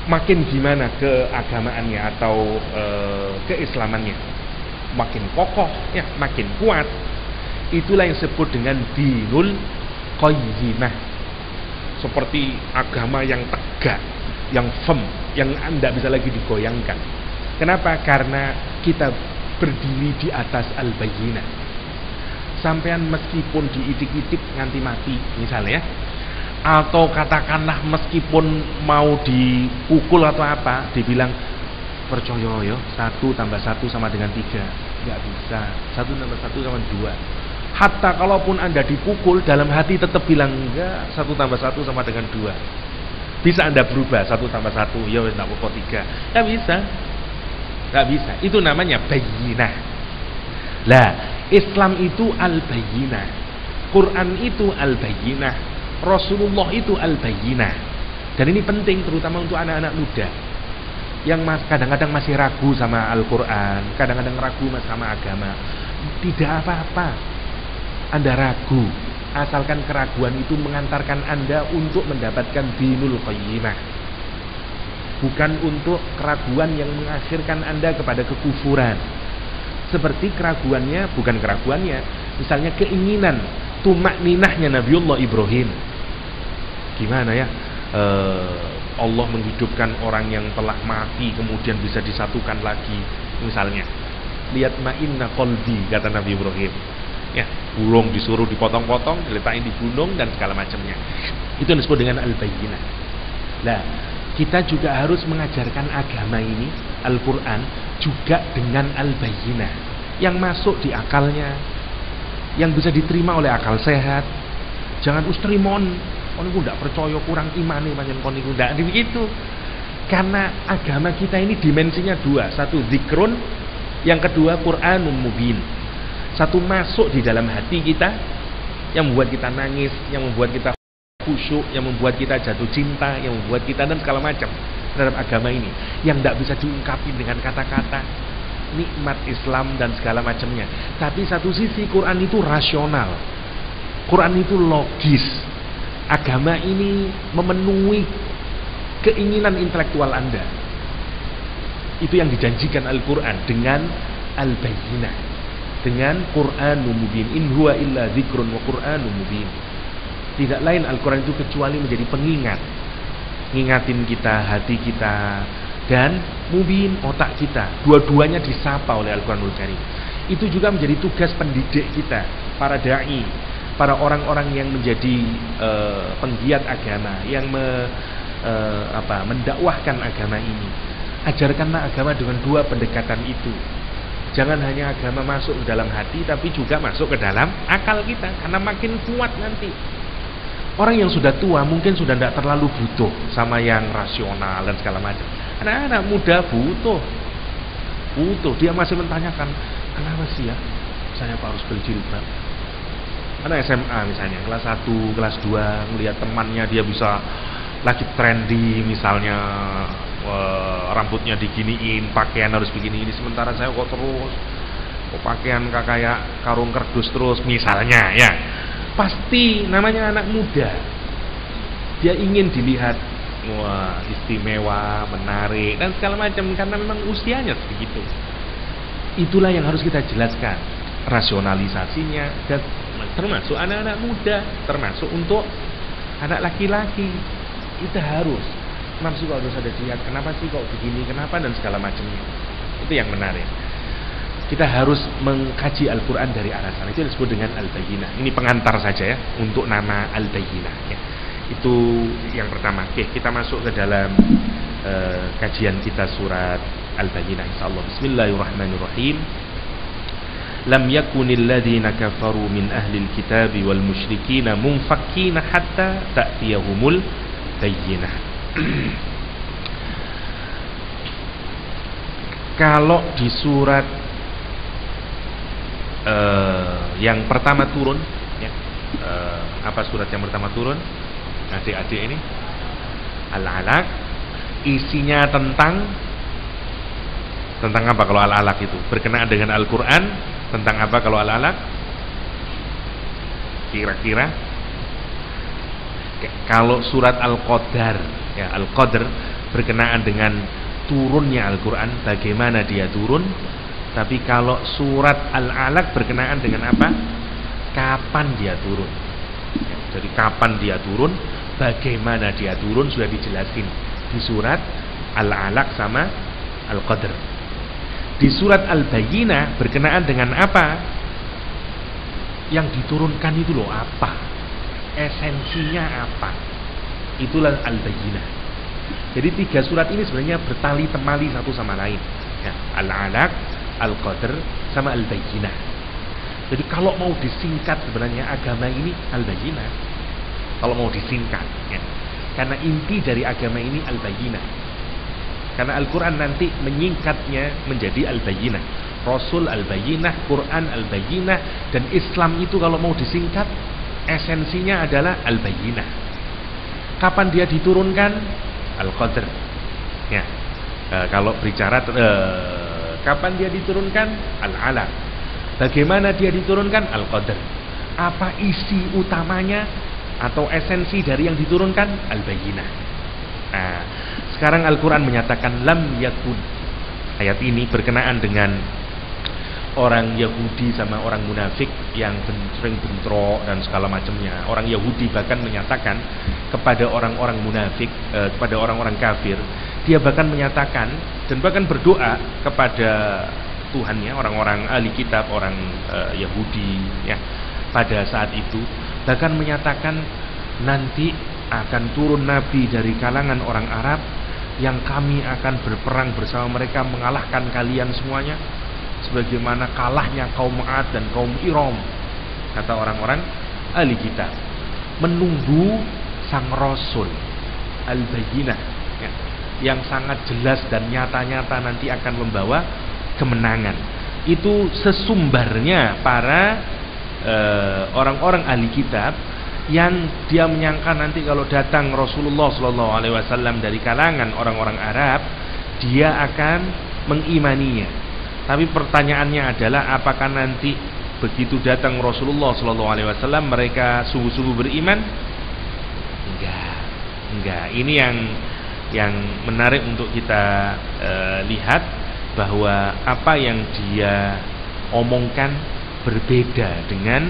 [SPEAKER 2] makin gimana keagamaannya atau keislamannya, makin kokoh, ya, makin kuat. Itulah yang disebut dengan dinul qayyimah, seperti agama yang tegak, yang firm, yang tidak bisa lagi digoyangkan. Kenapa? Karena kita berdiri di atas al-bayyinah. Sampean meskipun diitik-itik nganti mati misalnya, atau katakanlah meskipun mau dipukul atau apa, dibilang percaya ya 1 tambah 1 sama dengan 3, nggak bisa. 1 tambah 1 sama 2. Hatta kalaupun Anda dipukul, dalam hati tetap bilang enggak, 1 tambah 1 sama dengan 2. Bisa Anda berubah 1 tambah 1, ya wis, nggak apa-apa 3. Nggak bisa. Nggak bisa. Itu namanya bayyinah. Lah, Islam itu al-bayyinah, Quran itu al-bayyinah, Rasulullah itu al-bayyinah. Dan ini penting terutama untuk anak-anak muda yang kadang-kadang masih ragu sama Al-Quran, kadang-kadang ragu sama agama. Tidak apa-apa Anda ragu, asalkan keraguan itu mengantarkan Anda untuk mendapatkan dinul qayyimah, bukan untuk keraguan yang mengakhirkan Anda kepada kekufuran. Seperti keraguannya, bukan keraguannya, misalnya keinginan tumakninahnya Nabiullah Ibrahim. Gimana ya, Allah menghidupkan orang yang telah mati kemudian bisa disatukan lagi. Misalnya, lihat ma'inna qalbi, kata Nabi Ibrahim. Ya, burung disuruh dipotong-potong, diletakin di gunung dan segala macamnya. Itu yang disebut dengan al-bayyinah. Nah, kita juga harus mengajarkan agama ini, Al-Quran, juga dengan al-bayyinah, yang masuk di akalnya, yang bisa diterima oleh akal sehat. Jangan ustrimon, kon niku ndak percaya, kurang imane pancen kon niku, ndak begitu. Karena agama kita ini dimensinya 2, satu zikrun, yang kedua Qur'anun mubin. Satu masuk di dalam hati kita, yang membuat kita nangis, yang membuat kita khusyuk, yang membuat kita jatuh cinta, yang membuat kita dan segala macam terhadap agama ini, yang tidak bisa diungkapin dengan kata-kata, nikmat Islam dan segala macamnya. Tapi satu sisi Quran itu rasional, Quran itu logis. Agama ini memenuhi keinginan intelektual Anda. Itu yang dijanjikan Al-Quran dengan al-bayyinah, dengan Qur'anun mubin. In huwa illa dzikrun wa Qur'anun mubin. Tidak lain Al-Quran itu kecuali menjadi pengingat, ngingatin kita, hati kita, dan mubin, otak kita. Dua-duanya disapa oleh Al-Quranul Karim. Itu juga menjadi tugas pendidik kita, para da'i, para orang-orang yang menjadi penggiat agama, yang mendakwahkan agama ini. Ajarkanlah agama dengan 2 pendekatan itu. Jangan hanya agama masuk ke dalam hati, tapi juga masuk ke dalam akal kita, karena makin kuat nanti. Orang yang sudah tua mungkin sudah tidak terlalu butuh sama yang rasional dan segala macam. Anak-anak muda butuh. Dia masih mentanyakan, kenapa sih ya saya harus berjilbab? Anak SMA misalnya, kelas 1, kelas 2, melihat temannya dia bisa lagi trendy misalnya, rambutnya diginiin, pakaian harus begini ini, sementara saya kok pakaian kayak karung kardus terus misalnya, ya. Pasti namanya anak muda, dia ingin dilihat wah istimewa, menarik dan segala macam, karena memang usianya segitu. Itulah yang harus kita jelaskan, rasionalisasinya, dan termasuk anak-anak muda, termasuk untuk anak laki-laki. Kita harus Imam sih kok harus ada jihad, kenapa sih kok begini, kenapa dan segala macamnya. Itu yang menarik. Kita harus mengkaji Al-Quran dari arah sana. Itu disebut dengan Al-Bayyinah. Ini pengantar saja ya untuk nama Al-Bayyinah ya. Itu yang pertama. Oke, kita masuk ke dalam kajian kita surat Al-Bayyinah insyaallah. Bismillahirrahmanirrahim. Lam yakunil ladzina kafaru min ahlil kitabi wal musyrikina munfakkina hatta ta'tiyahumul bayyinah. Kalau di surat yang pertama turun ya, apa surat yang pertama turun adik-adik ini? Al-Alaq. Isinya tentang apa kalau Al-Alaq itu? Berkenaan dengan Al-Quran. Tentang apa kalau Al-Alaq? Kira-kira kalau surat Al-Qadar ya, Al-Qadar berkenaan dengan turunnya Al-Quran, bagaimana dia turun. Tapi kalau surat Al-Alaq berkenaan dengan apa? Kapan dia turun ya, jadi kapan dia turun, bagaimana dia turun, sudah dijelasin di surat Al-Alaq sama Al-Qadar. Di surat Al-Bayyinah berkenaan dengan apa? Yang diturunkan itu loh apa? Esensinya apa? Itulah Al-Bayyinah. Jadi 3 surat ini sebenarnya bertali temali satu sama lain ya, Al-Alaq, Al-Qadar sama Al-Bayyinah. Jadi kalau mau disingkat sebenarnya agama ini Al-Bayyinah. Kalau mau disingkat ya. Karena inti dari agama ini Al-Bayyinah. Karena Al-Quran nanti menyingkatnya menjadi Al-Bayyinah. Rasul Al-Bayyinah, Quran Al-Bayyinah, dan Islam itu kalau mau disingkat esensinya adalah Al-Bayyinah. Kapan dia diturunkan? Al-Qadar ya. Kalau bicara kapan dia diturunkan? Al-Alaq. Bagaimana dia diturunkan? Al-Qadar. Apa isi utamanya atau esensi dari yang diturunkan? Al-Bayyinah. Nah, sekarang Al-Quran menyatakan lam yakun. Ayat ini berkenaan dengan orang Yahudi sama orang munafik yang sering bentrok dan segala macamnya. Orang Yahudi bahkan menyatakan kepada orang-orang munafik, kepada orang-orang kafir, dia bahkan menyatakan dan bahkan berdoa kepada Tuhannya, orang-orang ahli kitab, orang Yahudi ya, pada saat itu bahkan menyatakan nanti akan turun nabi dari kalangan orang Arab yang kami akan berperang bersama mereka, mengalahkan kalian semuanya sebagaimana kalahnya kaum Ad dan kaum Iram, kata orang-orang ahli kitab, menunggu sang Rasul Al-Bayyinah ya, yang sangat jelas dan nyata-nyata nanti akan membawa kemenangan. Itu sesumbarnya para orang-orang ahli kitab yang dia menyangka nanti kalau datang Rasulullah SAW dari kalangan orang-orang Arab, dia akan mengimaninya. Tapi pertanyaannya adalah apakah nanti begitu datang Rasulullah SAW mereka sungguh-sungguh beriman? Enggak. Ini yang menarik untuk kita lihat, bahwa apa yang dia omongkan berbeda dengan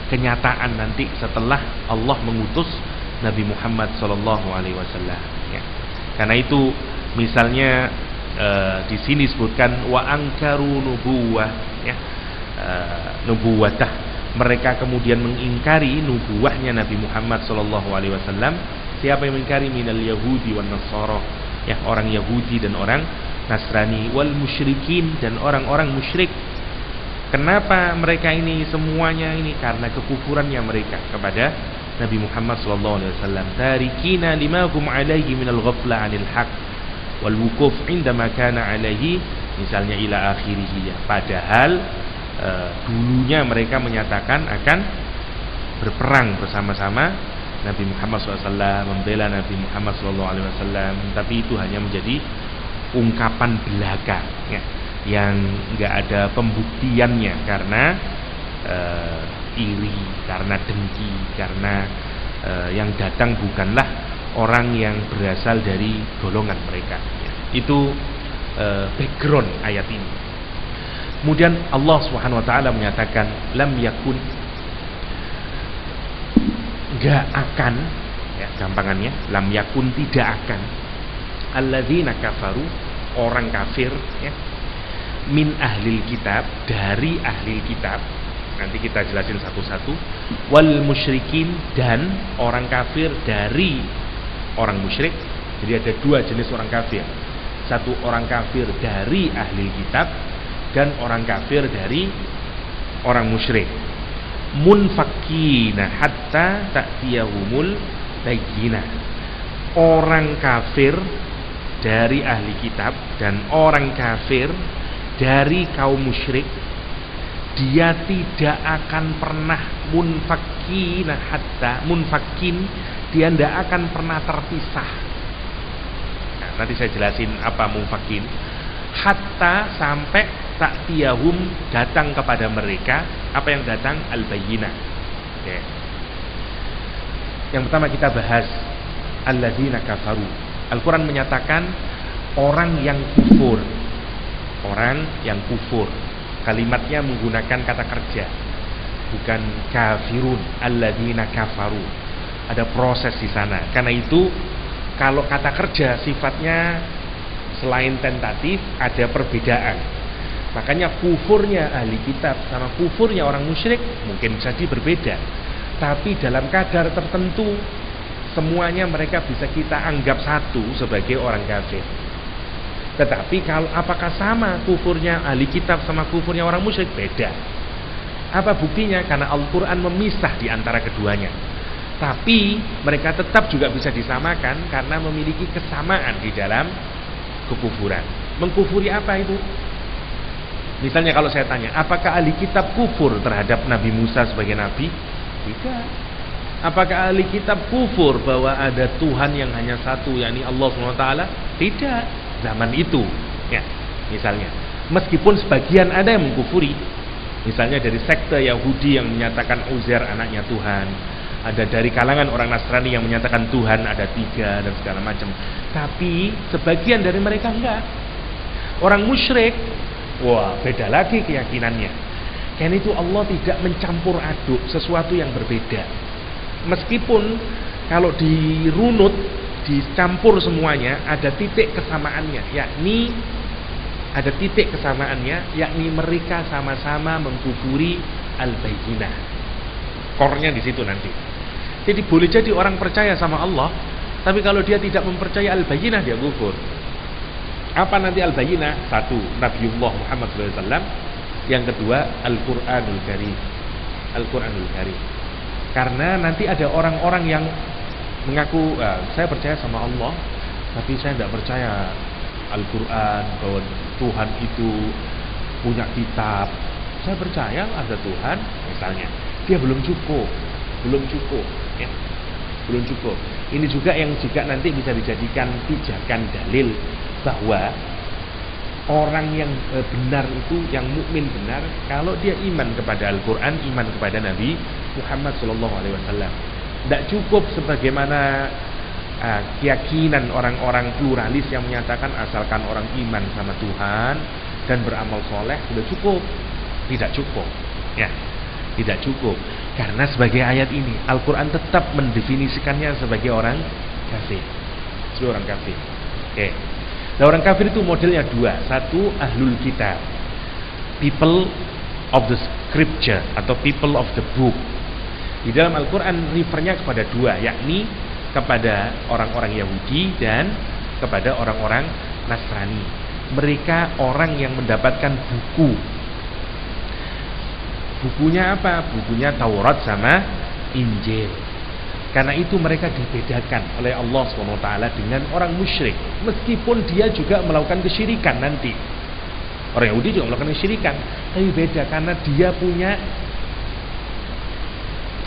[SPEAKER 2] kenyataan nanti setelah Allah mengutus Nabi Muhammad SAW ya. Karena itu misalnya di sini disebutkan wa angkaru nubuwah ya, nubuwatah, mereka kemudian mengingkari nubuwahnya Nabi Muhammad SAW. Siapa yang mengingkari? Minal Yahudi wan Nasara ya, orang Yahudi dan orang Nasrani, wal musyrikin, dan orang-orang musyrik. Kenapa mereka ini semuanya ini? Karena kekufurannya mereka kepada Nabi Muhammad SAW. Tarikina lima hum alaihi minal ghafla anil haq wal wukuf indama kana alaihi, misalnya ila akhirih ya. Padahal dulunya mereka menyatakan akan berperang bersama-sama Nabi Muhammad SAW, membela Nabi Muhammad SAW, tapi itu hanya menjadi ungkapan belaka ya, yang nggak ada pembuktiannya, karena iri, karena dengki, karena yang datang bukanlah orang yang berasal dari golongan mereka ya. Itu background ayat ini. Kemudian Allah Subhanahu wa taala menyatakan lam yakun, enggak akan ya, gampangannya lam yakun, tidak akan alladzina kafaru, orang kafir ya, min ahlil kitab, dari ahlil kitab, nanti kita jelasin satu-satu, wal musyrikin, dan orang kafir dari orang musyrik. Jadi ada dua jenis orang kafir, satu orang kafir dari ahlil kitab dan orang kafir dari orang musyrik. Munfakina hatta ta'tiyahumul bayyinah, orang kafir dari ahli kitab dan orang kafir dari kaum musyrik, dia tidak akan pernah munfakin, dia tidak akan pernah terpisah. Nah, nanti saya jelasin apa munfakin. Hatta, sampai ta'tiyahum, datang kepada mereka. Apa yang datang? Al-bayyinah. Oke. Yang pertama kita bahas alladzina kafaru. Al-Quran menyatakan orang yang kufur. Orang yang kufur. Kalimatnya menggunakan kata kerja, bukan kafirun, alladzina kafaru. Ada proses di sana. Karena itu kalau kata kerja sifatnya selain tentatif, ada perbedaan. Makanya kufurnya ahli kitab sama kufurnya orang musyrik mungkin jadi berbeda. Tapi dalam kadar tertentu semuanya mereka bisa kita anggap satu sebagai orang kafir. Tetapi kalau apakah sama kufurnya ahli kitab sama kufurnya orang musyrik? Beda. Apa buktinya? Karena Al-Quran memisah di antara keduanya. Tapi mereka tetap juga bisa disamakan karena memiliki kesamaan di dalam kekufuran. Mengkufuri apa itu? Misalnya kalau saya tanya, apakah ahli kitab kufur terhadap Nabi Musa sebagai nabi? Tidak. Apakah ahli kitab kufur bahwa ada Tuhan yang hanya satu, yakni Allah SWT? Tidak. Zaman itu, ya, misalnya, meskipun sebagian ada yang mengkufuri, misalnya dari sekte Yahudi yang menyatakan Uzair anaknya Tuhan, ada dari kalangan orang Nasrani yang menyatakan Tuhan ada 3 dan segala macam. Tapi sebagian dari mereka enggak. Orang musyrik, wah, beda lagi keyakinannya. Karena itu Allah tidak mencampur aduk sesuatu yang berbeda. Meskipun kalau dirunut, dicampur semuanya, ada titik kesamaannya, yakni ada titik kesamaannya, yakni mereka sama-sama mengkufuri al-bayyinah. Core-nya di situ nanti. Jadi boleh jadi orang percaya sama Allah, tapi kalau dia tidak mempercayai al-bayyinah, dia kufur. Apa nanti al-bayyinah? Satu, Nabiullah Muhammad SAW. Yang kedua, Al-Quranul Karim. Al-Quranul Karim. Karena nanti ada orang-orang yang mengaku, saya percaya sama Allah, tapi saya tidak percaya Al-Quran, bahwa Tuhan itu punya kitab. Saya percaya ada Tuhan, misalnya. Dia belum cukup, ya. Belum cukup. Ini juga yang juga nanti bisa dijadikan pijakan dalil bahwa orang yang benar itu, yang mukmin benar, kalau dia iman kepada Al-Quran, iman kepada Nabi Muhammad SAW. Tidak cukup sebagaimana keyakinan orang-orang pluralis yang menyatakan asalkan orang iman sama Tuhan dan beramal soleh sudah cukup. Tidak cukup, ya, tidak cukup. Karena sebagai ayat ini Al-Quran tetap mendefinisikannya sebagai orang kafir, sebagai orang kafir. Oke. Nah, orang kafir itu modelnya dua. Satu, ahlul kitab, people of the scripture atau people of the book. Di dalam Al-Quran refernya kepada dua, yakni kepada orang-orang Yahudi dan kepada orang-orang Nasrani. Mereka orang yang mendapatkan buku. Bukunya apa? Bukunya Taurat sama Injil. Karena itu mereka dibedakan oleh Allah SWT dengan orang musyrik. Meskipun dia juga melakukan kesyirikan nanti. Orang Yahudi juga melakukan kesyirikan, tapi beda karena dia punya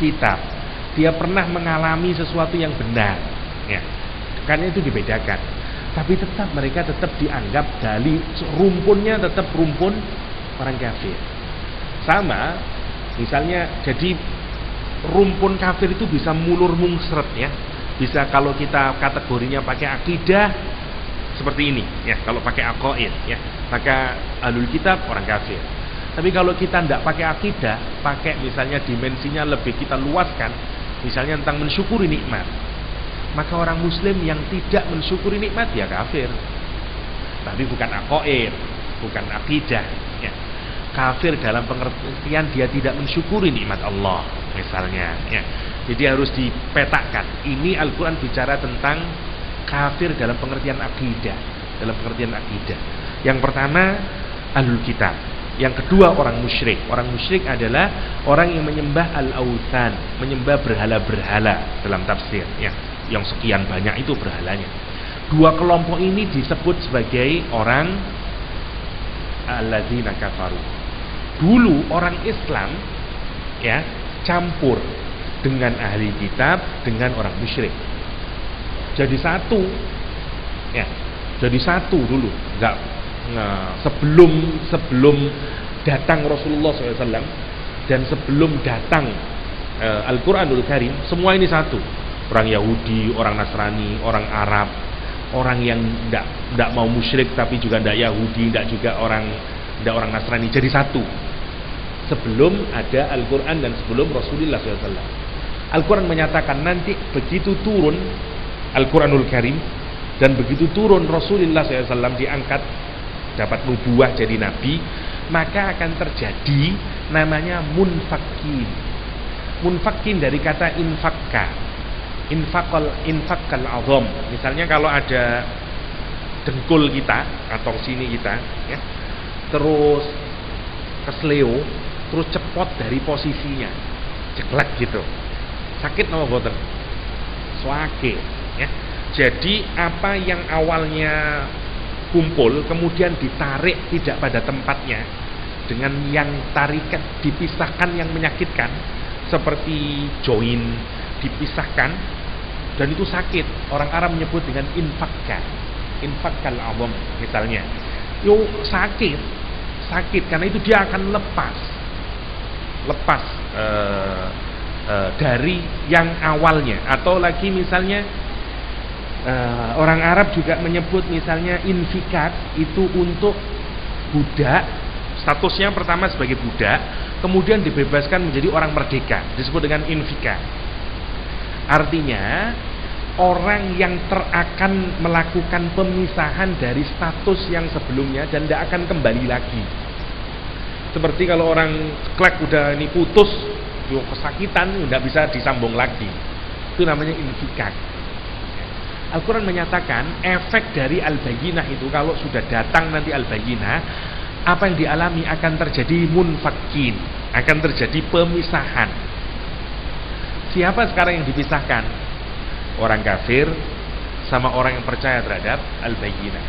[SPEAKER 2] kitab. Dia pernah mengalami sesuatu yang benar, ya. Karena itu dibedakan. Tapi tetap mereka tetap dianggap dari rumpunnya tetap rumpun orang kafir. Sama, misalnya jadi rumpun kafir itu bisa mulur mungsret, ya. Bisa kalau kita kategorinya pakai akidah seperti ini, ya. Kalau pakai aqaid, ya, maka ahlul kitab orang kafir. Tapi kalau kita tidak pakai akidah, pakai misalnya dimensinya lebih kita luaskan, misalnya tentang mensyukuri nikmat. maka orang muslim yang tidak mensyukuri nikmat ya kafir. Tapi bukan aqaid, bukan akidah ya. Kafir dalam pengertian dia tidak mensyukuri nikmat Allah misalnya ya. Jadi harus dipetakan. Ini Al-Quran bicara tentang kafir dalam pengertian akidah. Dalam pengertian akidah. Yang pertama ahlul kitab. Yang kedua orang musyrik. Orang musyrik adalah orang yang menyembah al-awthan, menyembah berhala-berhala dalam tafsir ya. Yang sekian banyak itu berhalanya. Dua kelompok ini disebut sebagai orang alladzina kafaru. Dulu orang Islam ya campur dengan ahli kitab dengan orang musyrik. Jadi satu ya. Jadi satu dulu. Enggak sebelum datang Rasulullah SAW dan sebelum datang Al-Quranul Karim, semua ini satu. Orang Yahudi, orang Nasrani, orang Arab, orang yang tidak mau musyrik tapi juga tidak Yahudi, tidak juga orang Nasrani, jadi satu. Sebelum ada Al-Quran dan sebelum Rasulullah SAW. Al-Quran menyatakan nanti begitu turun Al-Quranul Karim dan begitu turun Rasulullah SAW diangkat, dapat nubuah jadi nabi, maka akan terjadi namanya munfakin. Munfakin dari kata infakka, infakkal azam. Misalnya kalau ada dengkul kita atau sini kita ya, terus kesleo, terus cepot dari posisinya, ceklek gitu, sakit nama boten, swake ya. Jadi apa yang awalnya kumpul kemudian ditarik tidak pada tempatnya dengan yang tarikan dipisahkan yang menyakitkan seperti join dipisahkan dan itu sakit. Orang Arab menyebut dengan infakkal azam misalnya. Yo sakit karena itu dia akan lepas dari yang awalnya. Atau lagi misalnya orang Arab juga menyebut misalnya infikak itu untuk budak, statusnya pertama sebagai budak, kemudian dibebaskan menjadi orang merdeka, disebut dengan infikak. Artinya orang yang akan melakukan pemisahan dari status yang sebelumnya dan tidak akan kembali lagi. Seperti kalau orang klek udah ini putus, kesakitan, tidak bisa disambung lagi. Itu namanya infikak. Al-Quran menyatakan efek dari al-bayyinah itu kalau sudah datang nanti al-bayyinah, apa yang dialami akan terjadi munfakin, akan terjadi pemisahan. Siapa sekarang yang dipisahkan? Orang kafir sama orang yang percaya terhadap al-bayyinah.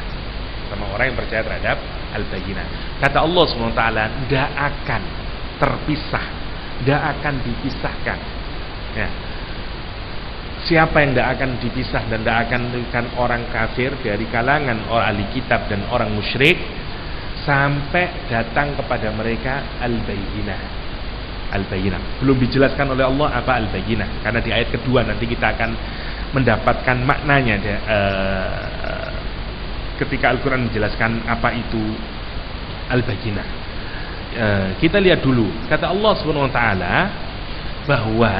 [SPEAKER 2] Sama orang yang percaya terhadap al-bayyinah. Kata Allah SWT, tidak akan terpisah, tidak akan dipisahkan ya. Siapa yang tidak akan dipisah dan tidak akan dipisahkan orang kafir dari kalangan orang ahli kitab dan orang musyrik sampai datang kepada mereka al-bayyinah. Al-bayyinah belum dijelaskan oleh Allah apa al-bayyinah, karena di ayat kedua nanti kita akan mendapatkan maknanya ketika Al-Quran menjelaskan apa itu al-bayyinah. Kita lihat dulu kata Allah SWT bahwa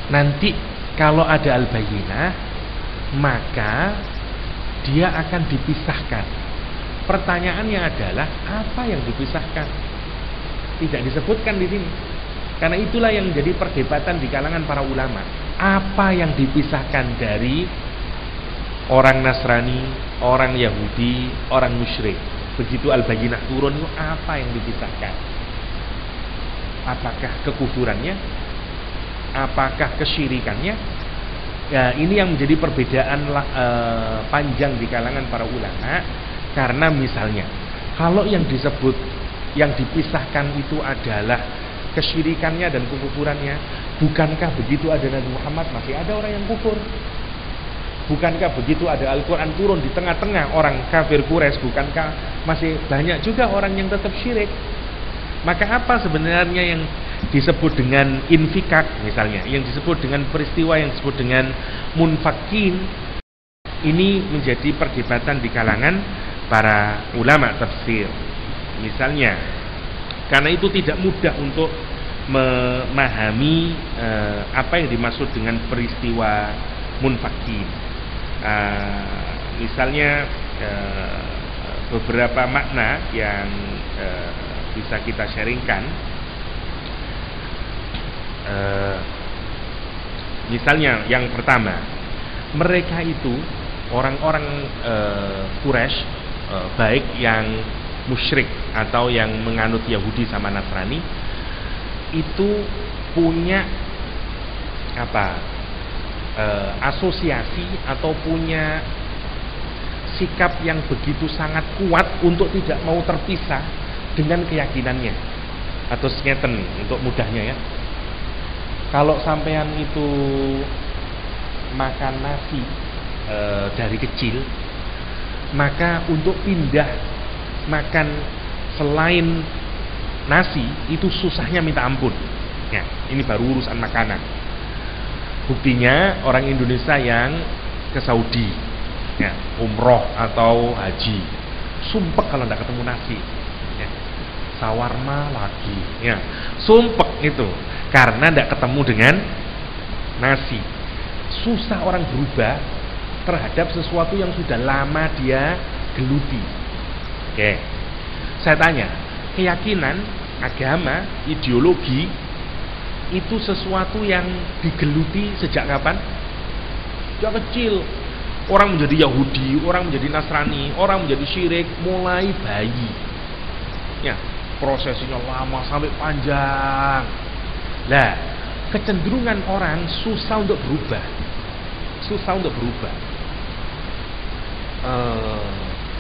[SPEAKER 2] nanti kalau ada al-bayyinah maka dia akan dipisahkan. Pertanyaannya adalah apa yang dipisahkan? Tidak disebutkan di sini. Karena itulah yang menjadi perdebatan di kalangan para ulama. Apa yang dipisahkan dari orang Nasrani, orang Yahudi, orang musyrik? Begitu al-bayyinah turun itu apa yang dipisahkan? Apakah kekufurannya? Apakah kesyirikannya? Ya, ini yang menjadi perbedaan panjang di kalangan para ulama. Karena misalnya kalau yang disebut yang dipisahkan itu adalah kesyirikannya dan kekufurannya, bukankah begitu ada Nabi Muhammad masih ada orang yang kufur? Bukankah begitu ada Al-Quran turun di tengah-tengah orang kafir Quraisy, bukankah masih banyak juga orang yang tetap syirik? Maka apa sebenarnya yang disebut dengan infikak misalnya, yang disebut dengan peristiwa yang disebut dengan munfakin? Ini menjadi perdebatan di kalangan para ulama tafsir. Misalnya, karena itu tidak mudah untuk memahami apa yang dimaksud dengan peristiwa munfakin. Misalnya beberapa makna yang bisa kita sharingkan. Misalnya yang pertama, mereka itu orang-orang Quraisy, baik yang musyrik atau yang menganut Yahudi sama Nasrani, itu punya asosiasi atau punya sikap yang begitu sangat kuat untuk tidak mau terpisah dengan keyakinannya. Atau sketen untuk mudahnya ya, kalau sampean itu makan nasi dari kecil, maka untuk pindah makan selain nasi itu susahnya minta ampun ya. Ini baru urusan makanan. Buktinya orang Indonesia yang ke Saudi ya, umroh atau haji, sumpek kalau tidak ketemu nasi ya. Sawarma lagi ya, sumpek itu karena tidak ketemu dengan nasi. Susah orang berubah terhadap sesuatu yang sudah lama dia geluti. Oke, saya tanya, keyakinan, agama, ideologi itu sesuatu yang digeluti sejak kapan? Sejak kecil. Orang menjadi Yahudi, orang menjadi Nasrani, orang menjadi syirik mulai bayi ya, prosesnya lama sampai panjang. Nah, kecenderungan orang susah untuk berubah. Susah untuk berubah.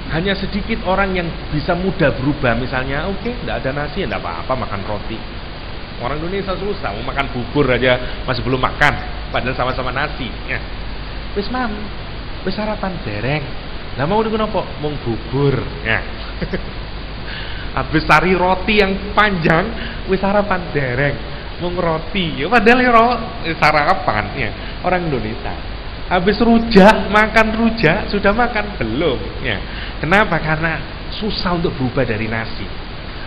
[SPEAKER 2] Hanya sedikit orang yang bisa mudah berubah. Misalnya, oke, tidak ada nasi, tidak apa-apa, makan roti. Orang Indonesia susah, mau makan bubur aja masih belum makan, padahal sama-sama nasi. Ya. Wis mam, wis sarapan dereng. Lah mau niku napa? Mung bubur. Ya. Habis cari roti yang panjang, wis sarapan dereng. Mung roti. Ya padahal sarapan ya. Orang Indonesia. Habis rujak, makan rujak, sudah makan belum? Ya. Kenapa? Karena susah untuk berubah dari nasi.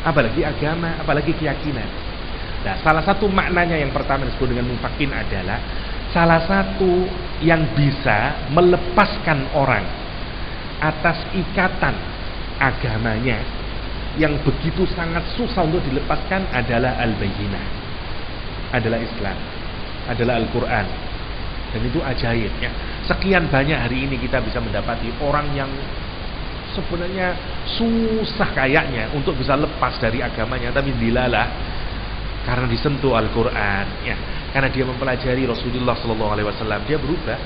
[SPEAKER 2] Apalagi agama, apalagi keyakinan. Nah, salah satu maknanya yang pertama disebut dengan munfakin adalah salah satu yang bisa melepaskan orang atas ikatan agamanya yang begitu sangat susah untuk dilepaskan adalah al-bayyinah, adalah Islam, adalah Al-Quran. Dan itu ajaib ya. Sekian banyak hari ini kita bisa mendapati orang yang sebenarnya susah kayaknya untuk bisa lepas dari agamanya, tapi dilalah karena disentuh Al-Quran ya, karena dia mempelajari Rasulullah SAW, dia berubah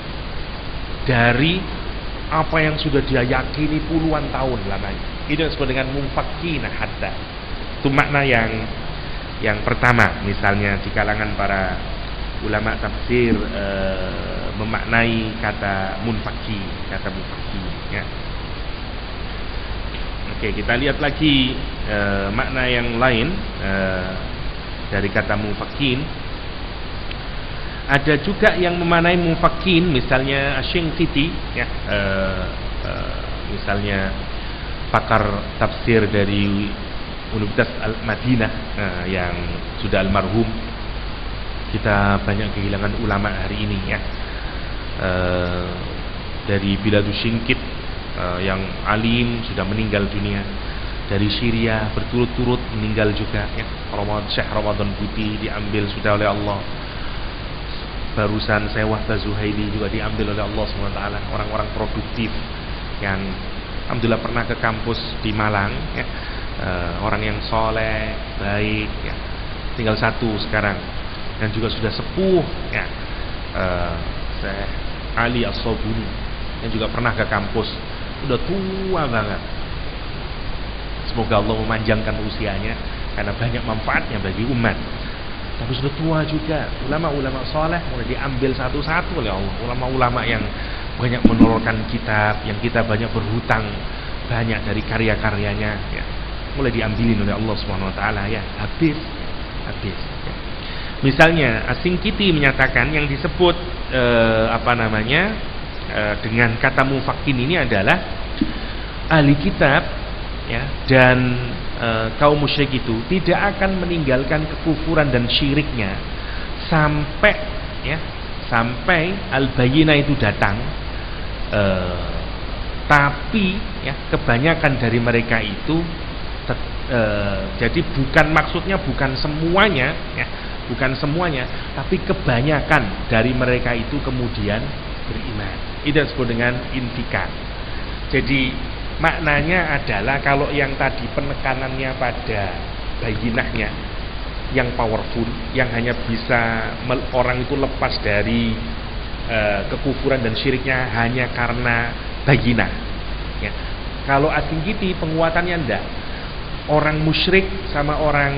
[SPEAKER 2] dari apa yang sudah dia yakini puluhan tahun lamanya. Itu disebut dengan munfakinah hatta. Itu makna yang pertama. Misalnya di kalangan para ulama tafsir memaknai kata munfaki ya. Oke, kita lihat lagi makna yang lain dari kata munfakin. Ada juga yang memaknai munfakin, misalnya Asy-Syinkiti ya, misalnya pakar tafsir dari Universitas Al-Madinah yang sudah almarhum. Kita banyak kehilangan ulama hari ini ya, dari Biladus Syinkit yang alim sudah meninggal dunia. Dari Syria berturut-turut meninggal juga ya. Syekh Ramadan Putih diambil sudah oleh Allah. Barusan Syekh Wahbah Zuhaili juga diambil oleh Allah SWT. Orang-orang produktif yang alhamdulillah pernah ke kampus di Malang ya. Orang yang soleh, baik ya. Tinggal satu sekarang yang juga sudah sepuh ya, Syekh Ali As-Sobuni yang juga pernah ke kampus, udah tua banget. Semoga Allah memanjangkan usianya karena banyak manfaatnya bagi umat. Tapi sudah tua juga. Ulama-ulama soleh mulai diambil satu-satu oleh Allah. Ulama-ulama yang banyak menelurkan kitab, yang kita banyak berhutang banyak dari karya-karyanya ya, mulai diambilin oleh Allah SWT ya. Habis ya. Misalnya Asy-Syinkiti menyatakan yang disebut dengan kata munfakin ini adalah ahli kitab ya, dan kaum musyrik itu tidak akan meninggalkan kekufuran dan syiriknya sampai sampai al-bayyinah itu datang. Tapi ya kebanyakan dari mereka itu jadi bukan maksudnya bukan semuanya ya, bukan semuanya, tapi kebanyakan dari mereka itu kemudian beriman. Itu disebut dengan intikad. Jadi maknanya adalah kalau yang tadi penekanannya pada bayinahnya yang powerful, yang hanya bisa orang itu lepas dari kekufuran dan syiriknya hanya karena bayinah ya. Kalau asingkiti penguatannya ndak. Orang musyrik sama orang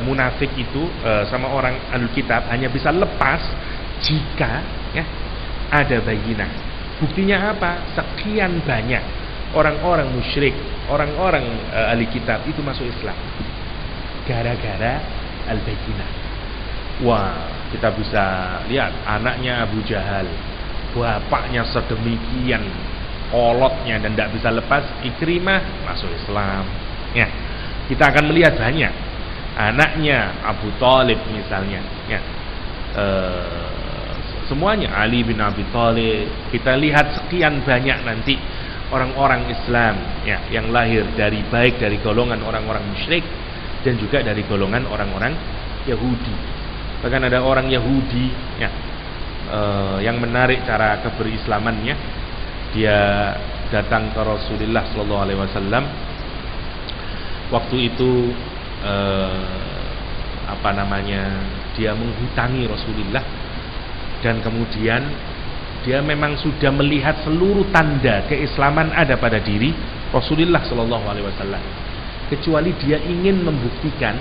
[SPEAKER 2] munafik itu sama orang ahlul kitab hanya bisa lepas jika ya ada bayinah. Buktinya apa? Sekian banyak orang-orang musyrik, orang-orang ahli kitab itu masuk Islam gara-gara al-bayyinah. Wah, kita bisa lihat anaknya Abu Jahal, bapaknya sedemikian kolotnya dan tidak bisa lepas, Ikrimah masuk Islam ya. Kita akan melihat banyak anaknya Abu Thalib misalnya ya. Semuanya Ali bin Abi Thalib, kita lihat sekian banyak nanti orang-orang Islam ya, yang lahir dari baik dari golongan orang-orang musyrik dan juga dari golongan orang-orang Yahudi. Bahkan ada orang Yahudi ya, yang menarik cara keberislamannya. Dia datang ke Rasulullah SAW. Waktu itu dia menghutangi Rasulullah, dan kemudian dia memang sudah melihat seluruh tanda keislaman ada pada diri Rasulullah SAW, kecuali dia ingin membuktikan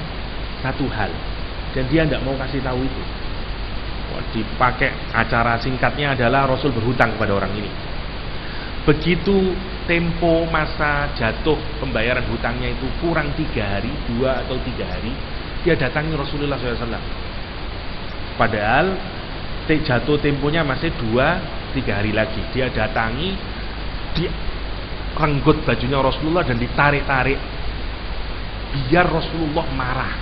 [SPEAKER 2] satu hal dan dia tidak mau kasih tahu itu. Dipakai acara singkatnya adalah Rasul berhutang kepada orang ini. Begitu tempo masa jatuh pembayaran hutangnya itu kurang 3 hari, 2 atau 3 hari, dia datangi Rasulullah SAW. Padahal jatuh temponya masih 2-3 hari lagi. Dia datangi, dia renggut bajunya Rasulullah dan ditarik-tarik biar Rasulullah marah.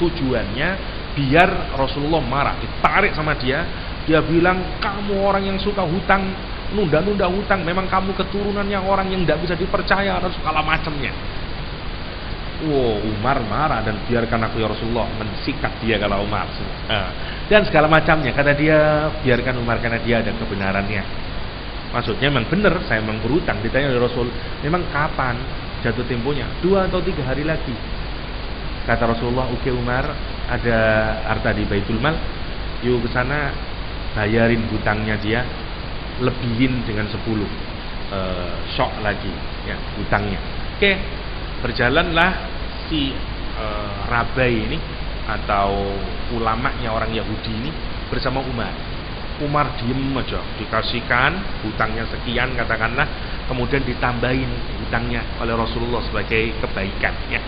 [SPEAKER 2] Tujuannya biar Rasulullah marah, ditarik sama dia. Dia bilang, kamu orang yang suka hutang, nunda-nunda hutang, memang kamu keturunan yang orang yang tidak bisa dipercaya dan segala macamnya. Umar marah dan biarkan aku ya Rasulullah, mensikat dia kalau Umar dan segala macamnya. Kata dia, biarkan Umar karena dia ada kebenarannya. Maksudnya memang benar, saya memang berhutang. Ditanya oleh Rasul, memang kapan jatuh temponya? 2 atau 3 hari lagi. Kata Rasulullah, oke Umar, ada harta di Baitul Mal, yuk ke sana bayarin hutangnya dia, lebihin dengan 10 syok lagi ya hutangnya. Oke, berjalanlah si Rabai ini atau ulamanya orang Yahudi ini bersama Umar. Umar diem aja, dikasihkan hutangnya sekian katakanlah, kemudian ditambahin hutangnya oleh Rasulullah sebagai kebaikan ya.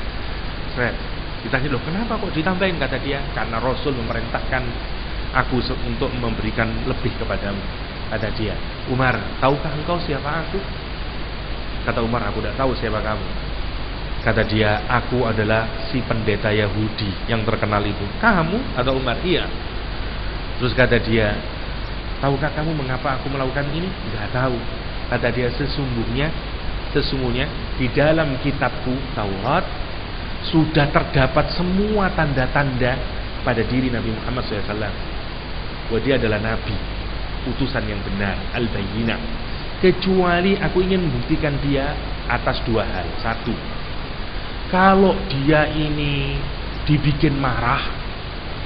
[SPEAKER 2] Ditanya, loh kenapa kok ditambahin? Kata dia, karena Rasul memerintahkan aku untuk memberikan lebih kepadamu. Kata dia, Umar, tahukah engkau siapa aku? Kata Umar, aku tidak tahu siapa kamu. Kata dia, aku adalah si pendeta Yahudi yang terkenal itu. Kamu? Kata Umar, iya. Terus kata dia, tahukah kamu mengapa aku melakukan ini? Tidak tahu. Kata dia, sesungguhnya di dalam kitabku Taurat sudah terdapat semua tanda-tanda pada diri Nabi Muhammad SAW bahwa dia adalah Nabi, utusan yang benar, al-bayyinah. Kecuali aku ingin membuktikan dia atas 2 hal. 1, kalau dia ini dibikin marah,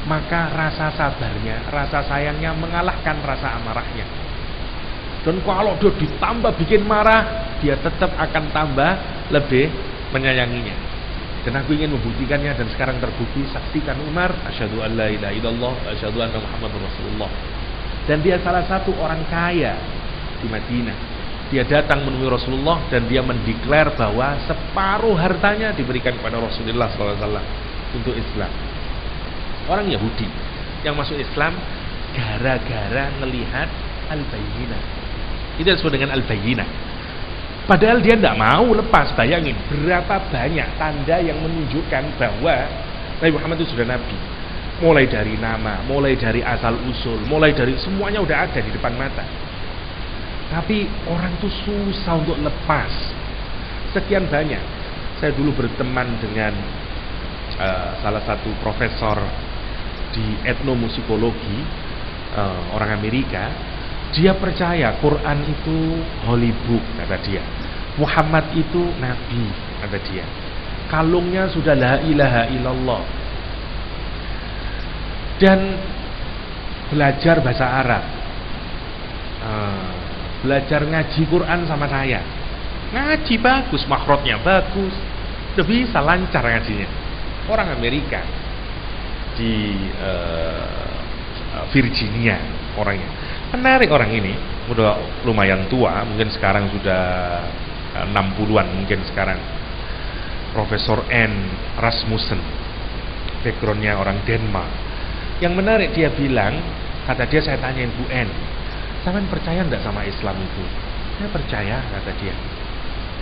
[SPEAKER 2] maka rasa sabarnya, rasa sayangnya mengalahkan rasa amarahnya. Dan kalau dia ditambah bikin marah, dia tetap akan tambah lebih menyayanginya. Dan aku ingin membuktikannya, dan sekarang terbukti. Saksikan Umar, asyhadu an la ilaha illallah, asyhadu anna Muhammadur Rasulullah. Dan dia salah satu orang kaya di Madinah. Dia datang menemui Rasulullah dan dia mendeklar bahwa separuh hartanya diberikan kepada Rasulullah SAW untuk Islam. Orang Yahudi yang masuk Islam gara-gara melihat al-bayyinah. Itu disebut dengan al-bayyinah. Padahal dia tidak mau lepas. Bayangin berapa banyak tanda yang menunjukkan bahwa Nabi Muhammad itu sudah Nabi. Mulai dari nama, mulai dari asal usul, mulai dari semuanya udah ada di depan mata. Tapi orang tuh susah untuk lepas. Sekian banyak. Saya dulu berteman dengan salah satu profesor di etnomusikologi, orang Amerika. Dia percaya Quran itu holy book, kata dia. Muhammad itu nabi, kata dia. Kalungnya sudah la ilaha illallah. Dan belajar bahasa Arab, belajar ngaji Quran sama saya. Ngaji bagus, makhrajnya bagus, udah bisa lancar ngajinya. Orang Amerika di Virginia orangnya. Menarik orang ini, udah lumayan tua, mungkin sekarang sudah 60-an mungkin sekarang. Profesor N. Rasmussen, backgroundnya orang Denmark. Yang menarik dia bilang, kata dia, saya tanyain Bu N, sampean percaya enggak sama Islam itu? Saya percaya, kata dia.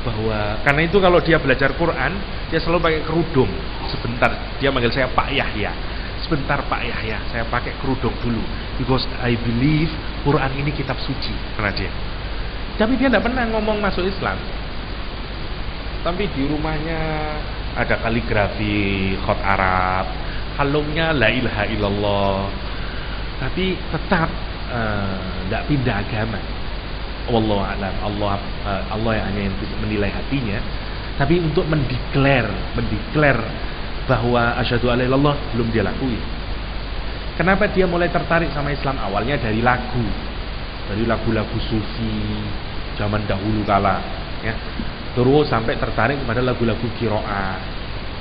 [SPEAKER 2] Bahwa karena itu kalau dia belajar Quran, dia selalu pakai kerudung. Sebentar, dia manggil saya Pak Yahya. Sebentar Pak Yahya, saya pakai kerudung dulu. Because I believe Quran ini kitab suci, karena dia. Tapi dia tidak pernah ngomong masuk Islam. Tapi di rumahnya ada kaligrafi, khot Arab, kalungnya la ilaha illallah. Tapi tetap tidak pindah agama. Wallahu a'lam. Allah yang hanya yang menilai hatinya. Tapi untuk mendeklar bahwa asyhadu alla ilaha illallah belum dia lakui. Kenapa dia mulai tertarik sama Islam? Awalnya dari lagu, dari lagu-lagu sufi zaman dahulu kala, ya. Terus sampai tertarik kepada lagu-lagu qiraah.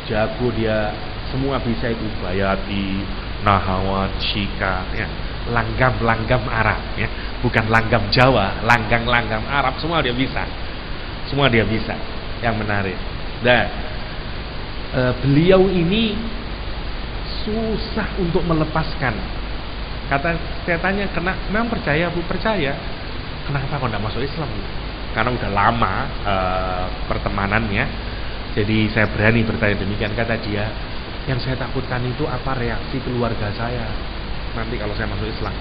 [SPEAKER 2] Jago dia, semua bisa itu, bayati, nahawat, syika, ya. Langgam Arab, ya. Bukan langgam Jawa, langgam Arab, semua dia bisa. Semua dia bisa. Yang menarik. Dan beliau ini susah untuk melepaskan. Saya tanya, memang percaya Bu? Percaya. Kenapa kok tidak masuk Islam Bu? Karena udah lama pertemanannya. Jadi saya berani bertanya demikian. Kata dia, yang saya takutkan itu apa reaksi keluarga saya nanti kalau saya masuk Islam.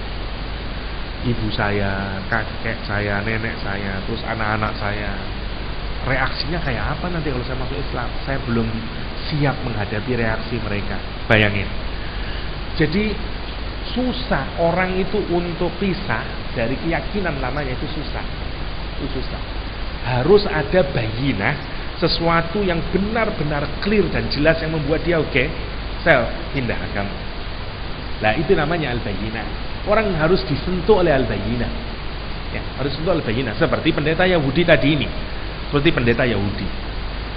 [SPEAKER 2] Ibu saya, kakek saya, nenek saya, terus anak-anak saya, reaksinya kayak apa nanti kalau saya masuk Islam? Saya belum siap menghadapi reaksi mereka. Bayangin. Jadi susah orang itu untuk pisah dari keyakinan lamanya, itu susah. Itu susah. Harus ada bayinah, sesuatu yang benar-benar clear dan jelas yang membuat dia oke, saya pindah agama. Nah, itu namanya al-bayinah. Orang harus disentuh oleh al-bayinah. Ya, harus disentuh al-bayinah. Seperti pendeta Yahudi tadi ini. Seperti pendeta Yahudi.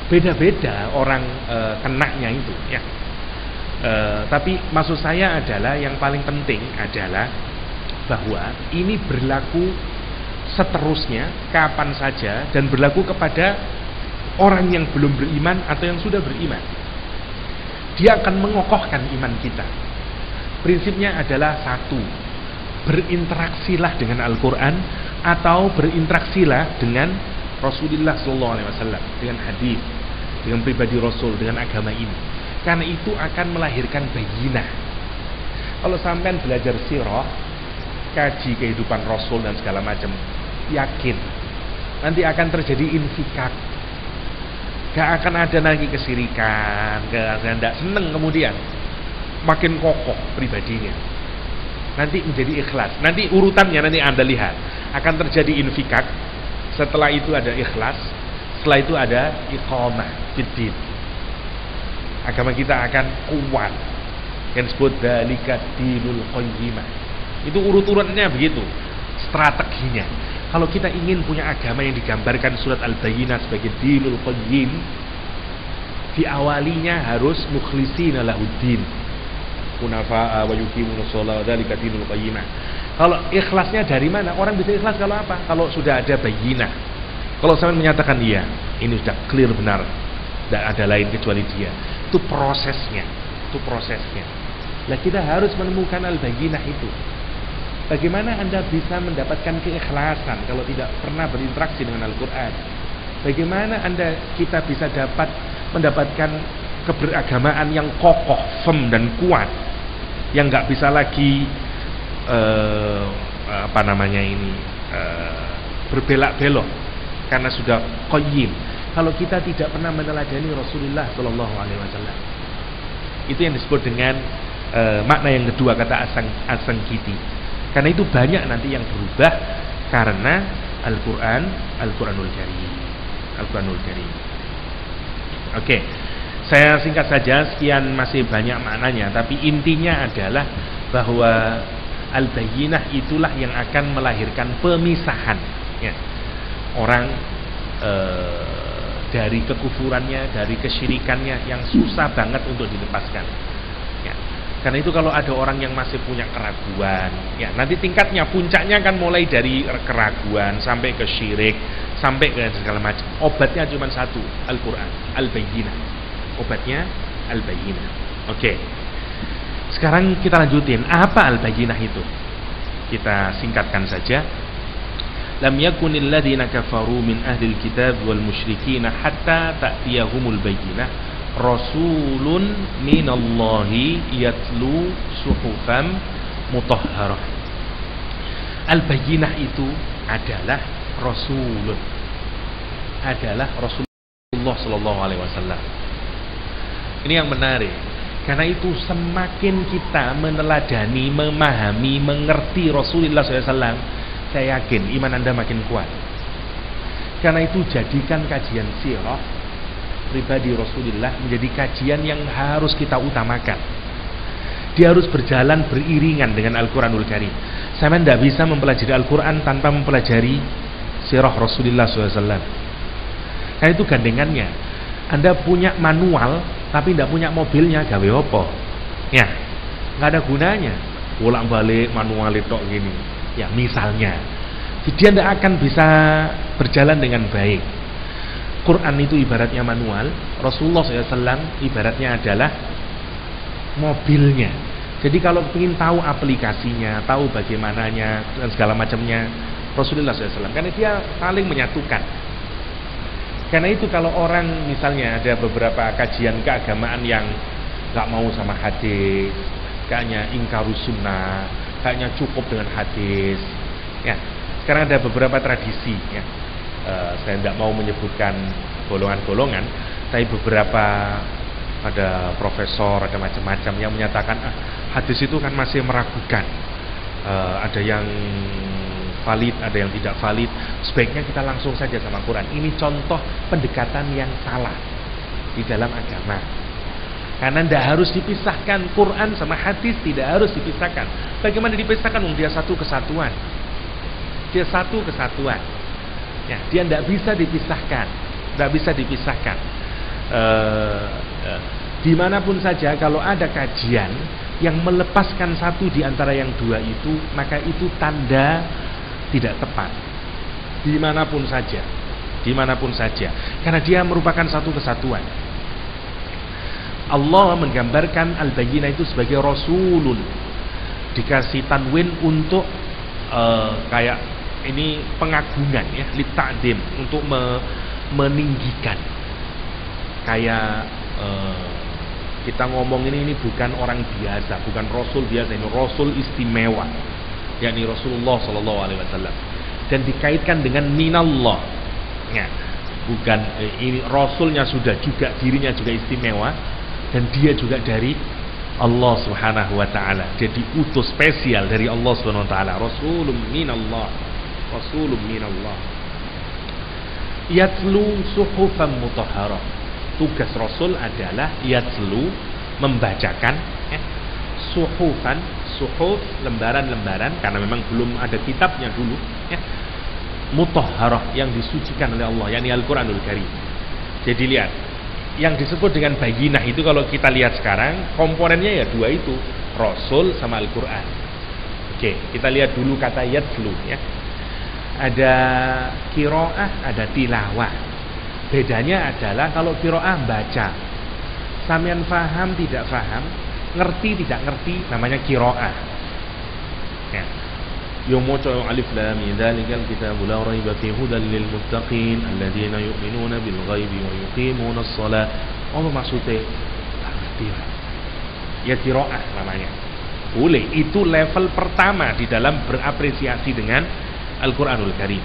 [SPEAKER 2] Beda-beda orang kenaknya itu, ya. Tapi maksud saya adalah yang paling penting adalah bahwa ini berlaku seterusnya, kapan saja, dan berlaku kepada orang yang belum beriman atau yang sudah beriman. Dia akan mengokohkan iman kita. Prinsipnya adalah satu, berinteraksilah dengan Al-Quran atau berinteraksilah dengan Rasulullah SAW, dengan hadis, dengan pribadi Rasul, dengan agama ini. Karena itu akan melahirkan bayinah. Kalau sampean belajar sirah, kaji kehidupan Rasul dan segala macam, yakin nanti akan terjadi infikak. Gak akan ada lagi kesirikan, gak seneng kemudian. Makin kokoh pribadinya. Nanti menjadi ikhlas. Nanti urutannya nanti Anda lihat. Akan terjadi infikak. Setelah itu ada ikhlas. Setelah itu ada iqamah fiddin. Agama kita akan kuat. Yang disebut dzalika dinul qayyimah. Itu urut-urutannya begitu. Strateginya. Kalau kita ingin punya agama yang digambarkan surat Al-Bayyinah sebagai dinul qayyim, diawalinya harus mukhlishina lahuddin. Kunafa'a wa yuqimunas shalah dzalika dinul qayyimah. Kalau ikhlasnya dari mana? Orang bisa ikhlas kalau apa? Kalau sudah ada bayyinah. Kalau saya menyatakan iya, ini sudah clear benar, tidak ada lain kecuali dia. Itu prosesnya. Itu prosesnya. Nah, kita harus menemukan al-bayyinah itu. Bagaimana Anda bisa mendapatkan keikhlasan kalau tidak pernah berinteraksi dengan Al-Quran? Bagaimana kita bisa mendapatkan keberagamaan yang kokoh, firm dan kuat yang nggak bisa lagi berbelak-belok karena sudah qayyim. Kalau kita tidak pernah meneladani Rasulullah Shallallahu Alaihi Wasallam, itu yang disebut dengan makna yang kedua kata asangkiti. Karena itu banyak nanti yang berubah karena Al-Quranul Karim. Oke, saya singkat saja, sekian masih banyak maknanya, tapi intinya adalah bahwa Al-Bayyinah itulah yang akan melahirkan pemisahan ya. Orang dari kekufurannya, dari kesyirikannya yang susah banget untuk dilepaskan ya. Karena itu kalau ada orang yang masih punya keraguan ya, nanti tingkatnya, puncaknya kan mulai dari keraguan sampai ke syirik, sampai ke segala macam. Obatnya cuma satu, Al-Quran, Al-Bayyinah. Obatnya Al-Bayyinah. Oke. Sekarang kita lanjutin, apa Al-Bayyinah itu? Kita singkatkan saja. Lam yakunil ladzina kafaru min ahlil kitab wal musyrikin hatta ta'tiyahumul bayyinah rasulun minallahi yatlu suhufan mutahharah. Al-Bayyinah itu adalah Rasulullah sallallahu alaihi wasallam. Ini yang menarik. Karena itu semakin kita meneladani, memahami, mengerti Rasulullah SAW, saya yakin iman Anda makin kuat. Karena itu jadikan kajian sirah pribadi Rasulullah menjadi kajian yang harus kita utamakan. Dia harus berjalan beriringan dengan Al-Quranul Karim. Saya tidak bisa mempelajari Al-Quran tanpa mempelajari sirah Rasulullah SAW. Karena itu gandengannya. Anda punya manual tapi tidak punya mobilnya, gawe apa? Ya, nggak ada gunanya. Bolak-balik manual itu gini. Ya, misalnya, dia tidak akan bisa berjalan dengan baik. Quran itu ibaratnya manual, Rasulullah SAW ibaratnya adalah mobilnya. Jadi kalau ingin tahu aplikasinya, tahu bagaimananya dan segala macamnya, Rasulullah SAW, karena dia saling menyatukan. Karena itu kalau orang misalnya ada beberapa kajian keagamaan yang gak mau sama hadis, kayaknya ingkarus sunnah, kayaknya cukup dengan hadis ya. Sekarang ada beberapa tradisi ya. Saya tidak mau menyebutkan golongan-golongan, tapi beberapa ada profesor, ada macam-macam yang menyatakan hadis itu kan masih meragukan, ada yang valid, ada yang tidak valid. Sebaiknya kita langsung saja sama Quran. Ini contoh pendekatan yang salah di dalam agama. Karena tidak harus dipisahkan Quran sama hadis, tidak harus dipisahkan. Bagaimana dipisahkan? Dia satu kesatuan. Dia satu kesatuan. Ya, dia tidak bisa dipisahkan. Tidak bisa dipisahkan. Dimanapun saja kalau ada kajian yang melepaskan satu di antara yang dua itu, maka itu tanda tidak tepat. Dimanapun saja, karena dia merupakan satu kesatuan. Allah menggambarkan Al-Bayyinah itu sebagai Rasulun, dikasih tanwin untuk kayak ini pengagungan ya, lita'dim, untuk meninggikan. Kayak kita ngomong ini bukan orang biasa, bukan Rasul biasa, ini Rasul istimewa, yakni Rasulullah Sallallahu Alaihi Wasallam, dan dikaitkan dengan minallah ya, bukan ini Rasulnya sudah juga dirinya juga istimewa, dan dia juga dari Allah Subhanahu Wa Taala, jadi utus spesial dari Allah Subhanahu Wa Taala, Rasulun minallah, Rasulun minallah, yatlu suhufan mutahharah. Tugas Rasul adalah yatlu, membacakan ya, suhufan, suhuf, lembaran-lembaran, karena memang belum ada kitabnya dulu ya, mutahharah, yang disucikan oleh Allah, yakni Al-Quranul Karim. Jadi lihat, yang disebut dengan bayyinah itu kalau kita lihat sekarang komponennya ya dua itu, Rasul sama Al-Quran. Oke, kita lihat dulu kata yatlu ya. Ada qiraah, ada tilawah. Bedanya adalah kalau qiraah baca, sampean faham tidak faham, ngerti tidak ngerti, namanya qiraah ya. Yang maca alif lam mim dzalikal kitabu la raiba fihi hudal lil muttaqin alladzina yu'minuna bil ghaibi wa yuqimunas shalah. Apa maksudnya? Tak ngerti ya, qiraah namanya. Boleh, itu level pertama di dalam berapresiasi dengan Al-Quranul Karim.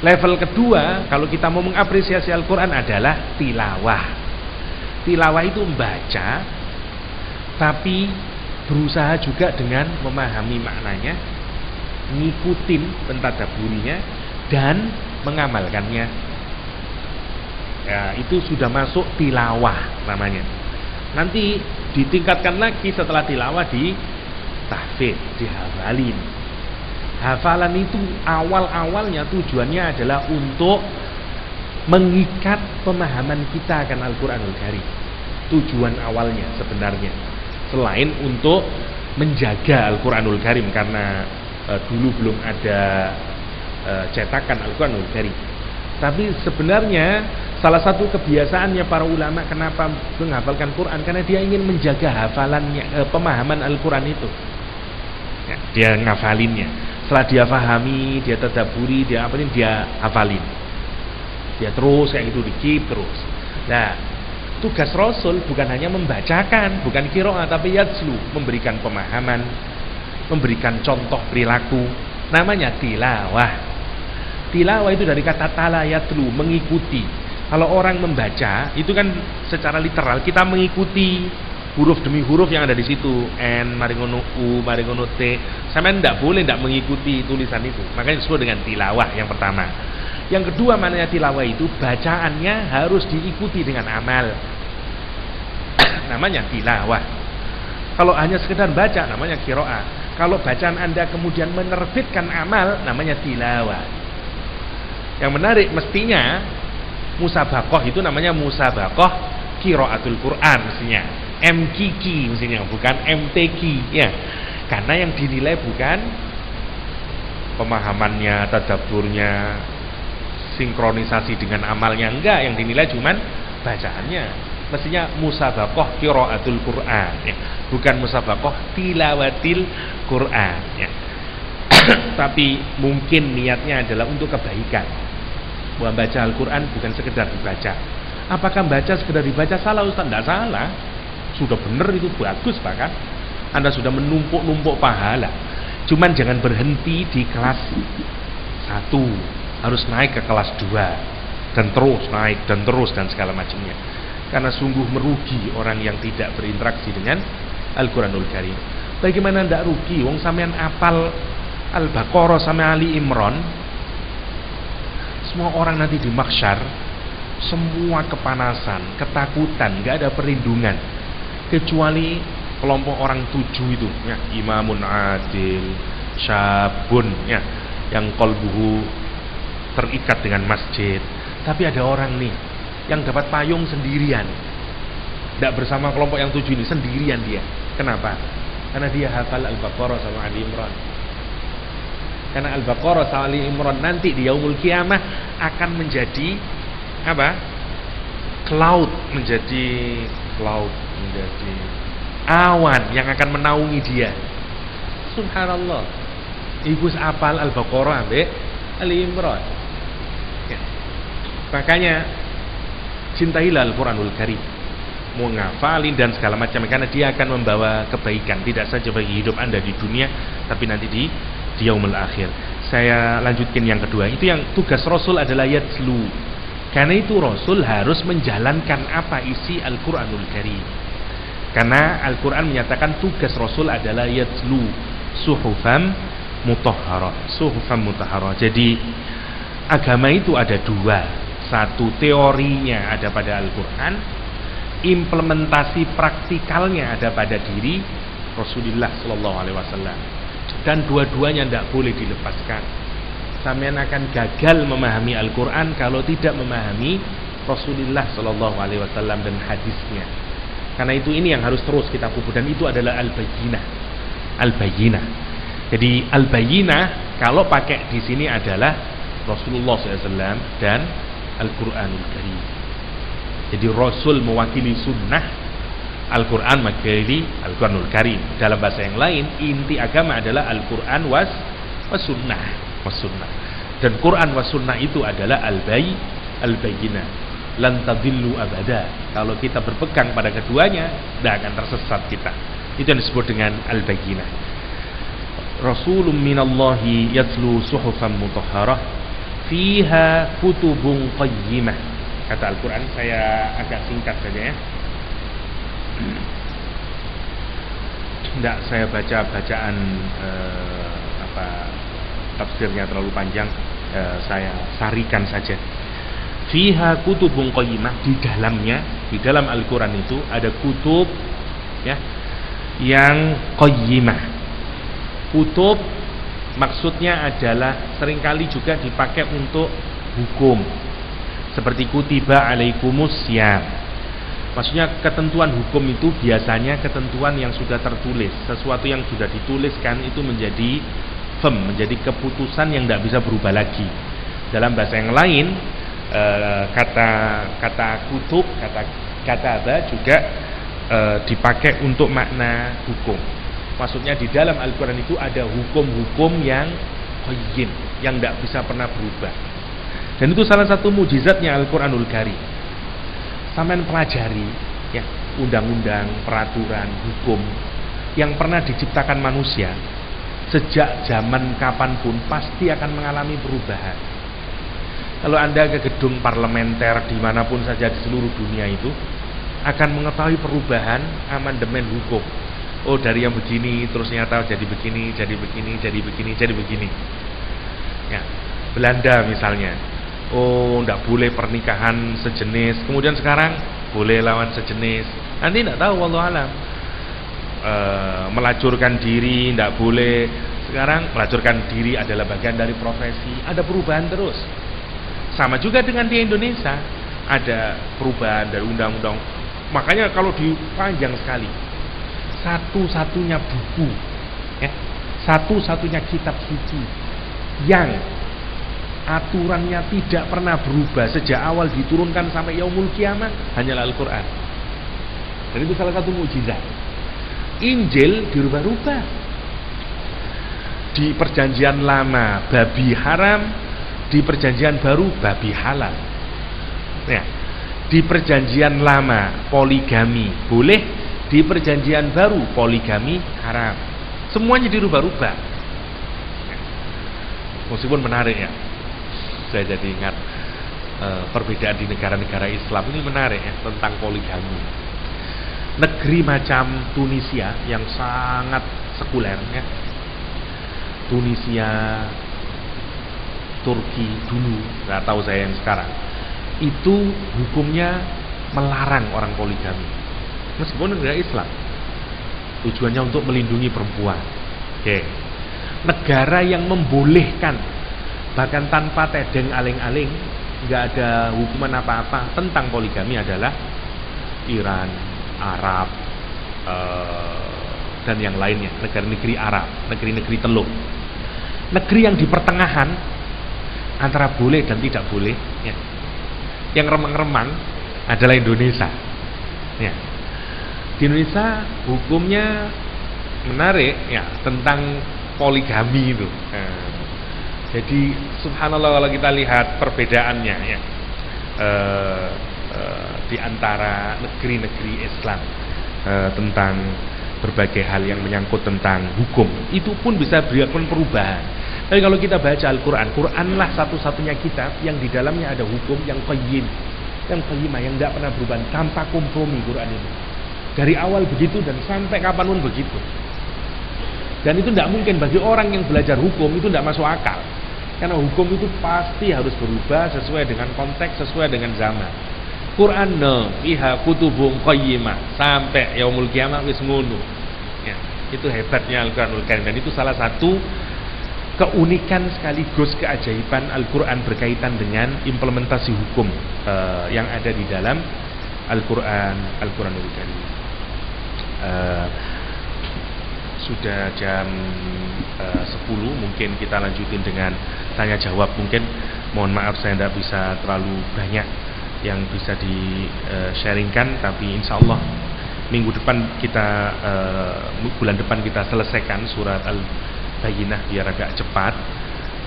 [SPEAKER 2] Level kedua, kalau kita mau mengapresiasi Al-Quran adalah tilawah. Tilawah itu membaca, tapi berusaha juga dengan memahami maknanya, ngikutin pentadaburinya, dan mengamalkannya. Ya, itu sudah masuk tilawah namanya. Nanti ditingkatkan lagi setelah tilawah di tahfidz, dihafalin. Hafalan itu awal-awalnya tujuannya adalah untuk mengikat pemahaman kita akan Al-Quranul Karim. Tujuan awalnya sebenarnya, selain untuk menjaga Al-Quranul Karim, karena dulu belum ada cetakan Al-Quranul Karim. Tapi sebenarnya salah satu kebiasaannya para ulama kenapa menghafalkan Quran, karena dia ingin menjaga hafalannya, pemahaman Al-Quran itu. Ya, dia ngafalinnya. Setelah dia fahami, dia tadaburi, dia apalin, dia hafalin. Dia terus kayak gitu, dikip terus. Nah, tugas Rasul bukan hanya membacakan, bukan qiraah, tapi yatslu, memberikan pemahaman, memberikan contoh perilaku. Namanya tilawah. Tilawah itu dari kata tala yatlu, mengikuti. Kalau orang membaca, itu kan secara literal kita mengikuti huruf demi huruf yang ada di situ. N, mari ngono U, mari ngono T. Sampean enggak boleh enggak mengikuti tulisan itu. Makanya disebut dengan tilawah yang pertama. Yang kedua, maknanya tilawah itu bacaannya harus diikuti dengan amal. Namanya tilawah. Kalau hanya sekedar baca namanya qiraah. Kalau bacaan Anda kemudian menerbitkan amal namanya tilawah. Yang menarik, mestinya musabaqah itu namanya musabaqah qiraatul Quran mestinya. MQQ mestinya, bukan MTQ ya. Karena yang dinilai bukan pemahamannya, tadabburnya, sinkronisasi dengan amalnya, enggak. Yang dinilai cuman bacaannya. Mestinya musabaqah qiraatul Quran ya. Bukan musabaqah tilawatil Quran ya. Tapi mungkin niatnya adalah untuk kebaikan. Membaca Al-Quran bukan sekedar dibaca. Apakah baca sekedar dibaca salah Ustaz? Tidak salah. Sudah benar, itu bagus, bahkan Anda sudah menumpuk-numpuk pahala. Cuman jangan berhenti di kelas 1, harus naik ke kelas 2, dan terus naik dan terus dan segala macamnya. Karena sungguh merugi orang yang tidak berinteraksi dengan Al-Quranul Karim. Bagaimana tidak rugi? Wong sampean apal Al-Baqarah sama Ali Imran. Semua orang nanti di mahsyar, semua kepanasan, ketakutan, gak ada perlindungan kecuali kelompok orang 7 itu ya, imamun adil, syabun ya, yang qalbuhu terikat dengan masjid. Tapi ada orang nih yang dapat payung sendirian, tidak bersama kelompok yang 7 ini, sendirian dia. Kenapa? Karena dia hafal Al-Baqarah sama Ali Imran. Karena Al-Baqarah sama Ali Imran nanti di yaumul kiamah akan menjadi apa? Cloud, menjadi awan yang akan menaungi dia. Subhanallah. Ibu apal Al-Baqarah ambek Ali Imran. Ya. Makanya cintailah Al-Quranul Karim, mau ngafalin dan segala macam, karena dia akan membawa kebaikan tidak saja bagi hidup Anda di dunia, tapi nanti di yaumul akhir. Saya lanjutkan yang kedua. Itu yang tugas Rasul adalah yatslu. Karena itu Rasul harus menjalankan apa isi Al-Quranul Karim. Karena Al-Quran menyatakan tugas Rasul adalah yatslu suhufan mutahharah. Suhufan mutahharah. Jadi agama itu ada dua. Satu, teorinya ada pada Al-Quran, implementasi praktikalnya ada pada diri Rasulullah SAW. Dan dua-duanya tidak boleh dilepaskan. Sampean akan gagal memahami Al-Quran kalau tidak memahami Rasulullah SAW dan hadisnya. Karena itu ini yang harus terus kita pupuk, dan itu adalah al-bayyinah. Al-bayyinah. Jadi al-bayyinah kalau pakai di sini adalah Rasulullah SAW dan Al-Quranul Karim. Jadi Rasul mewakili sunnah, Al-Quran mewakili Al-Quranul Karim. Dalam bahasa yang lain, inti agama adalah Al-Quran was sunnah. Dan Quran was sunnah itu adalah al-bayyinah. Lan tadillu abada. Kalau kita berpegang pada keduanya, tidak akan tersesat kita. Itu yang disebut dengan al-bayyinah. Rasulun minallahi yatlu suhufan mutahharah fiha kutubun qayyimah. Kata Al-Quran, saya agak singkat saja ya. Tidak saya baca bacaan tafsirnya terlalu panjang, saya sarikan saja. Fiha kutubun qayyimah, di dalam Al-Quran itu ada kutub ya yang qayyimah. Kutub maksudnya adalah seringkali juga dipakai untuk hukum, seperti kutiba alaikumussyam. Maksudnya ketentuan hukum itu biasanya ketentuan yang sudah tertulis. Sesuatu yang sudah dituliskan itu menjadi menjadi keputusan yang tidak bisa berubah lagi. Dalam bahasa yang lain, kata kutub, kata apa juga dipakai untuk makna hukum. Maksudnya di dalam Al-Quran itu ada hukum-hukum yang qayyim, yang tidak bisa pernah berubah. Dan itu salah satu mujizatnya Al-Quranul Karim. Sampean pelajari ya, undang-undang, peraturan, hukum yang pernah diciptakan manusia sejak zaman kapanpun pasti akan mengalami perubahan. Kalau Anda ke gedung parlementer dimanapun saja di seluruh dunia itu akan mengetahui perubahan amandemen hukum. Oh, dari yang begini terus nyata jadi begini, jadi begini, jadi begini, jadi begini. Ya, Belanda misalnya, oh, tidak boleh pernikahan sejenis. Kemudian sekarang boleh lawan sejenis. Nanti tidak tahu, wallahu alam. Melacurkan diri tidak boleh. Sekarang melacurkan diri adalah bagian dari profesi. Ada perubahan terus. Sama juga dengan di Indonesia, ada perubahan dari undang-undang. Makanya kalau dipanjang sekali, satu-satunya buku ya, satu-satunya kitab suci yang aturannya tidak pernah berubah sejak awal diturunkan sampai yaumul kiamah hanyalah Al-Quran. Dan itu salah satu mukjizat. Injil dirubah-rubah. Di perjanjian lama babi haram, di perjanjian baru babi halal. Ya. Di perjanjian lama poligami boleh, di perjanjian baru poligami haram. Semuanya dirubah-rubah. Meskipun menarik ya, saya jadi ingat perbedaan di negara-negara Islam ini menarik ya, tentang poligami. Negeri macam Tunisia yang sangat sekuler ya, Tunisia, Turki dulu, nggak tahu saya yang sekarang, itu hukumnya melarang orang poligami. Meskipun negara Islam, tujuannya untuk melindungi perempuan. Oke. Negara yang membolehkan bahkan tanpa tedeng aling-aling, nggak ada hukuman apa-apa tentang poligami adalah Iran, Arab, dan yang lainnya, negeri-negeri Arab, negeri-negeri Teluk. Negeri yang di pertengahan antara boleh dan tidak boleh, ya. Yang remang-remang adalah Indonesia. Ya. Di Indonesia hukumnya menarik ya, tentang poligami itu. Jadi subhanallah kalau kita lihat perbedaannya ya, di antara negeri-negeri Islam tentang berbagai hal yang menyangkut tentang hukum, itu pun bisa berikan perubahan. Tapi kalau kita baca Al-Quran, Quranlah satu-satunya kitab yang di dalamnya ada hukum yang qayyim, yang qayyimah, yang tidak pernah berubah, tanpa kompromi. Quran itu dari awal begitu dan sampai kapanpun begitu. Dan itu tidak mungkin bagi orang yang belajar hukum, itu tidak masuk akal. Karena hukum itu pasti harus berubah sesuai dengan konteks, sesuai dengan zaman. Quran fiha kutubun qayyimah sampai yaumul kiamah wis ngono. Ya, itu hebatnya Al-Qur'anul Karim, dan itu salah satu keunikan sekaligus keajaiban Al-Qur'an berkaitan dengan implementasi hukum yang ada di dalam Al-Qur'anul Karim. Sudah jam 10, mungkin kita lanjutin dengan tanya jawab. Mungkin mohon maaf saya tidak bisa terlalu banyak yang bisa di sharingkan, tapi insya Allah minggu depan kita bulan depan kita selesaikan surat Al-Bayyinah biar agak cepat.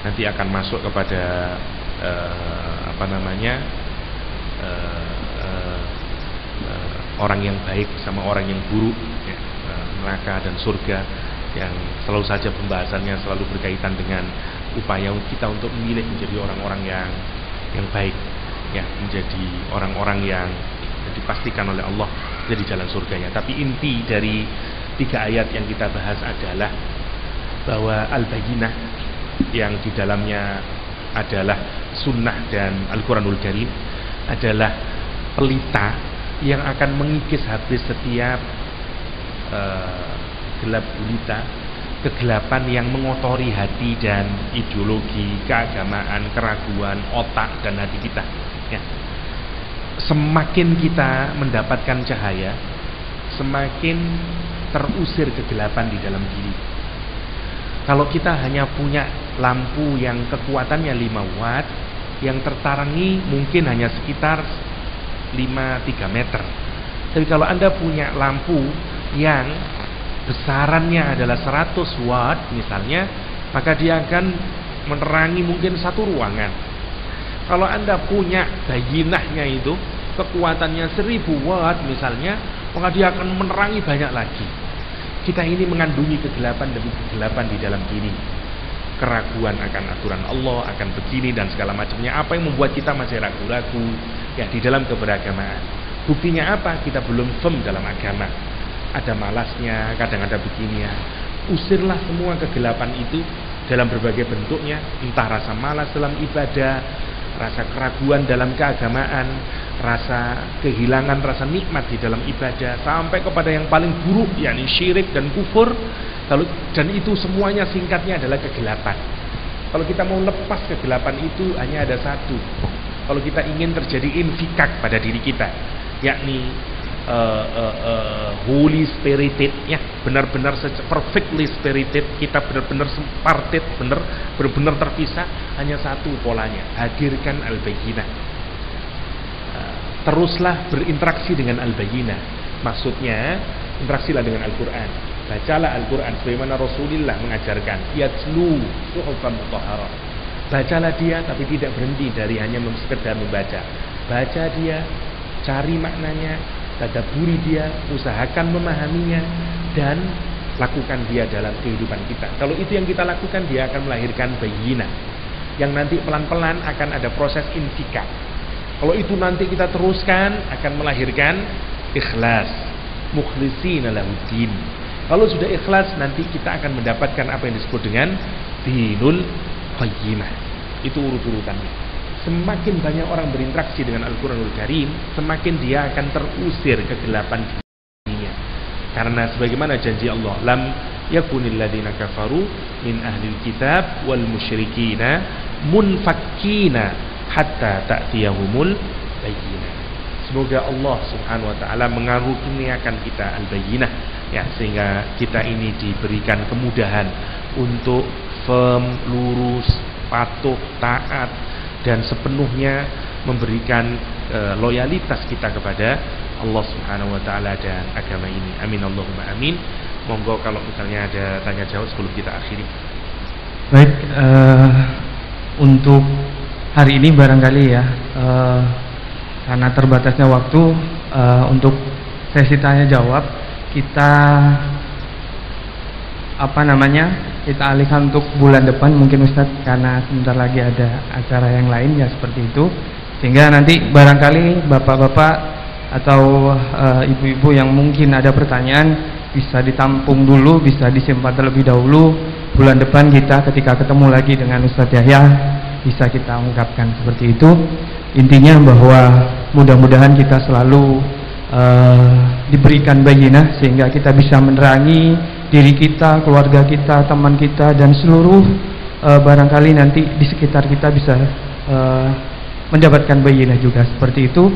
[SPEAKER 2] Nanti akan masuk kepada orang yang baik sama orang yang buruk ya. neraka dan surga, yang selalu saja pembahasannya selalu berkaitan dengan upaya kita untuk memilih menjadi orang-orang yang baik, ya, menjadi orang-orang yang dipastikan oleh Allah jadi jalan surganya. Tapi inti dari 3 ayat yang kita bahas adalah bahwa Al-Bayyinah yang di dalamnya adalah sunnah dan Al-Quranul Karim adalah pelita yang akan mengikis habis setiap gelap gulita, kegelapan yang mengotori hati dan ideologi, keagamaan, keraguan, otak dan hati kita, ya. Semakin kita mendapatkan cahaya, semakin terusir kegelapan di dalam diri. Kalau kita hanya punya lampu yang kekuatannya 5 watt, yang tertarangi mungkin hanya sekitar 3 meter. Tapi kalau Anda punya lampu yang besarannya adalah 100 watt misalnya, maka dia akan menerangi mungkin 1 ruangan. Kalau Anda punya bayyinahnya itu kekuatannya 1000 watt misalnya, maka dia akan menerangi banyak lagi. Kita ini mengandungi kegelapan demi kegelapan di dalam diri. Keraguan akan aturan Allah, akan begini dan segala macamnya. Apa yang membuat kita masih ragu-ragu ya di dalam keberagamaan? Buktinya apa? Kita belum firm dalam agama. Ada malasnya, kadang ada begini ya. Usirlah semua kegelapan itu dalam berbagai bentuknya, entah rasa malas dalam ibadah, rasa keraguan dalam keagamaan, rasa kehilangan rasa nikmat di dalam ibadah, sampai kepada yang paling buruk yakni syirik dan kufur. Dan itu semuanya singkatnya adalah kegelapan. Kalau kita mau lepas kegelapan itu hanya ada satu. Kalau kita ingin terjadi infikak pada diri kita, yakni holy spirited, ya, benar-benar perfectly spirited, kita benar-benar separted, benar-benar terpisah, hanya satu polanya, hadirkan Al-Bayyinah. Teruslah berinteraksi dengan Al-Bayyinah. Maksudnya interaksilah dengan Al-Quran. Bacalah Al-Quran sebagaimana Rasulullah mengajarkan, yatlu suhufan mutahharah. Bacalah dia, tapi tidak berhenti dari hanya sekedar membaca. Baca dia, cari maknanya, tadabburi dia, usahakan memahaminya, dan lakukan dia dalam kehidupan kita. Kalau itu yang kita lakukan, dia akan melahirkan bayyinah yang nanti pelan-pelan akan ada proses infikak. Kalau itu nanti kita teruskan, akan melahirkan ikhlas, mukhlishina lahuddin. Kalau sudah ikhlas, nanti kita akan mendapatkan apa yang disebut dengan dinul qayyimah. Itu urut-urutannya. Semakin banyak orang berinteraksi dengan Al-Quranul Karim, semakin dia akan terusir kegelapan dirinya. Karena sebagaimana janji Allah, lam yakunil ladzina kafaru min ahlil kitab wal musyrikina munfakkina hatta ta'tiyahumul bayyinah. Semoga Allah Subhanahu wa taala mengaruniakan kita al-bayyinah, ya, sehingga kita ini diberikan kemudahan untuk firm, lurus, patuh, taat, dan sepenuhnya memberikan loyalitas kita kepada Allah Subhanahu wa taala dan agama ini. Amin Allahumma amin. Monggo kalau misalnya ada tanya jawab sebelum kita akhiri.
[SPEAKER 3] Baik, untuk hari ini barangkali ya, karena terbatasnya waktu, untuk sesi tanya jawab kita kita alihkan untuk bulan depan mungkin Ustadz, karena sebentar lagi ada acara yang lain ya seperti itu, sehingga nanti barangkali bapak-bapak atau ibu-ibu yang mungkin ada pertanyaan bisa ditampung dulu, bisa disimpan terlebih dahulu. Bulan depan kita ketika ketemu lagi dengan Ustadz Yahya bisa kita ungkapkan seperti itu. Intinya bahwa mudah-mudahan kita selalu diberikan bayyinah sehingga kita bisa menerangi diri kita, keluarga kita, teman kita, dan seluruh barangkali nanti di sekitar kita bisa mendapatkan bayyinah juga seperti itu.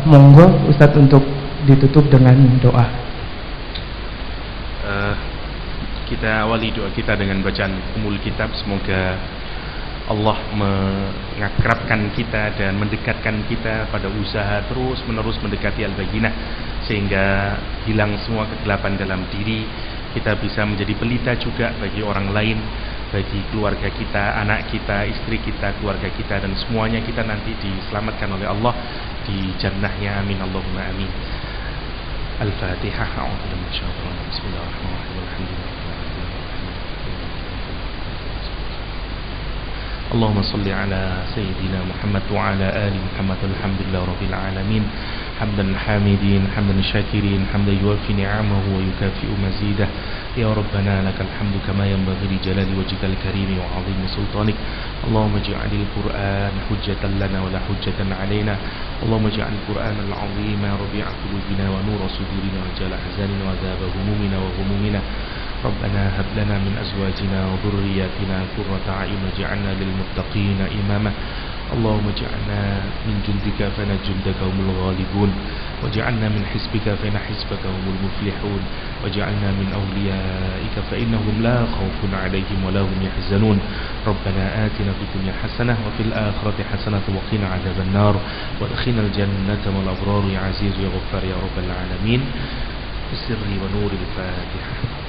[SPEAKER 3] Monggo Ustadz untuk ditutup dengan doa.
[SPEAKER 2] Kita awali doa kita dengan bacaan umul kitab. Semoga Allah mengakrabkan kita dan mendekatkan kita pada usaha terus menerus mendekati al-bayyinah, sehingga hilang semua kegelapan dalam diri. Kita bisa menjadi pelita juga bagi orang lain, bagi keluarga kita, anak kita, istri kita, keluarga kita, dan semuanya kita nanti diselamatkan oleh Allah di jannahnya. Amin Allahumma amin.
[SPEAKER 1] Al-Fatihah. A'udzu billahi minasyaitonir rajim. Bismillahirrahmanirrahim. Alhamdulillah. Allahumma salli ala Sayyidina Muhammad wa ala ali Muhammad. Alhamdulillah Rabbil Alamin. Hamdan hamidin, hamdan syakirin, hamdan yuwafi ni'amahu wa yukafi'u mazidah. Ya Rabbana lakal hamdu kama yanbaghi li jalali wajhikal karimi wa 'azimi sultanik. Allahumma ij'alil Qur'an hujjatan lana wa la hujjatan 'alaina. Allahumma ij'alil Qur'an al-'azima rabi'a qulubina wa nura sudurina wa jala ahzanina wa dhaba humumina wa humumina. ربنا هب لنا من أزواجنا وذرياتنا قرة أعين واجعلنا للمتقين إماما اللهم اجعلنا من جندك فإن جندك هم الغالبون واجعلنا من حزبك فإن حزبك هم المفلحون واجعلنا من أوليائك فإنهم لا خوف عليهم ولا هم يحزنون ربنا آتنا في الدنيا حسنة وفي الآخرة حسنة وقنا عذاب النار وادخلنا الجنة مع الأبرار يا عزيز يا غفار يا رب العالمين بسر ونور الفاتحة.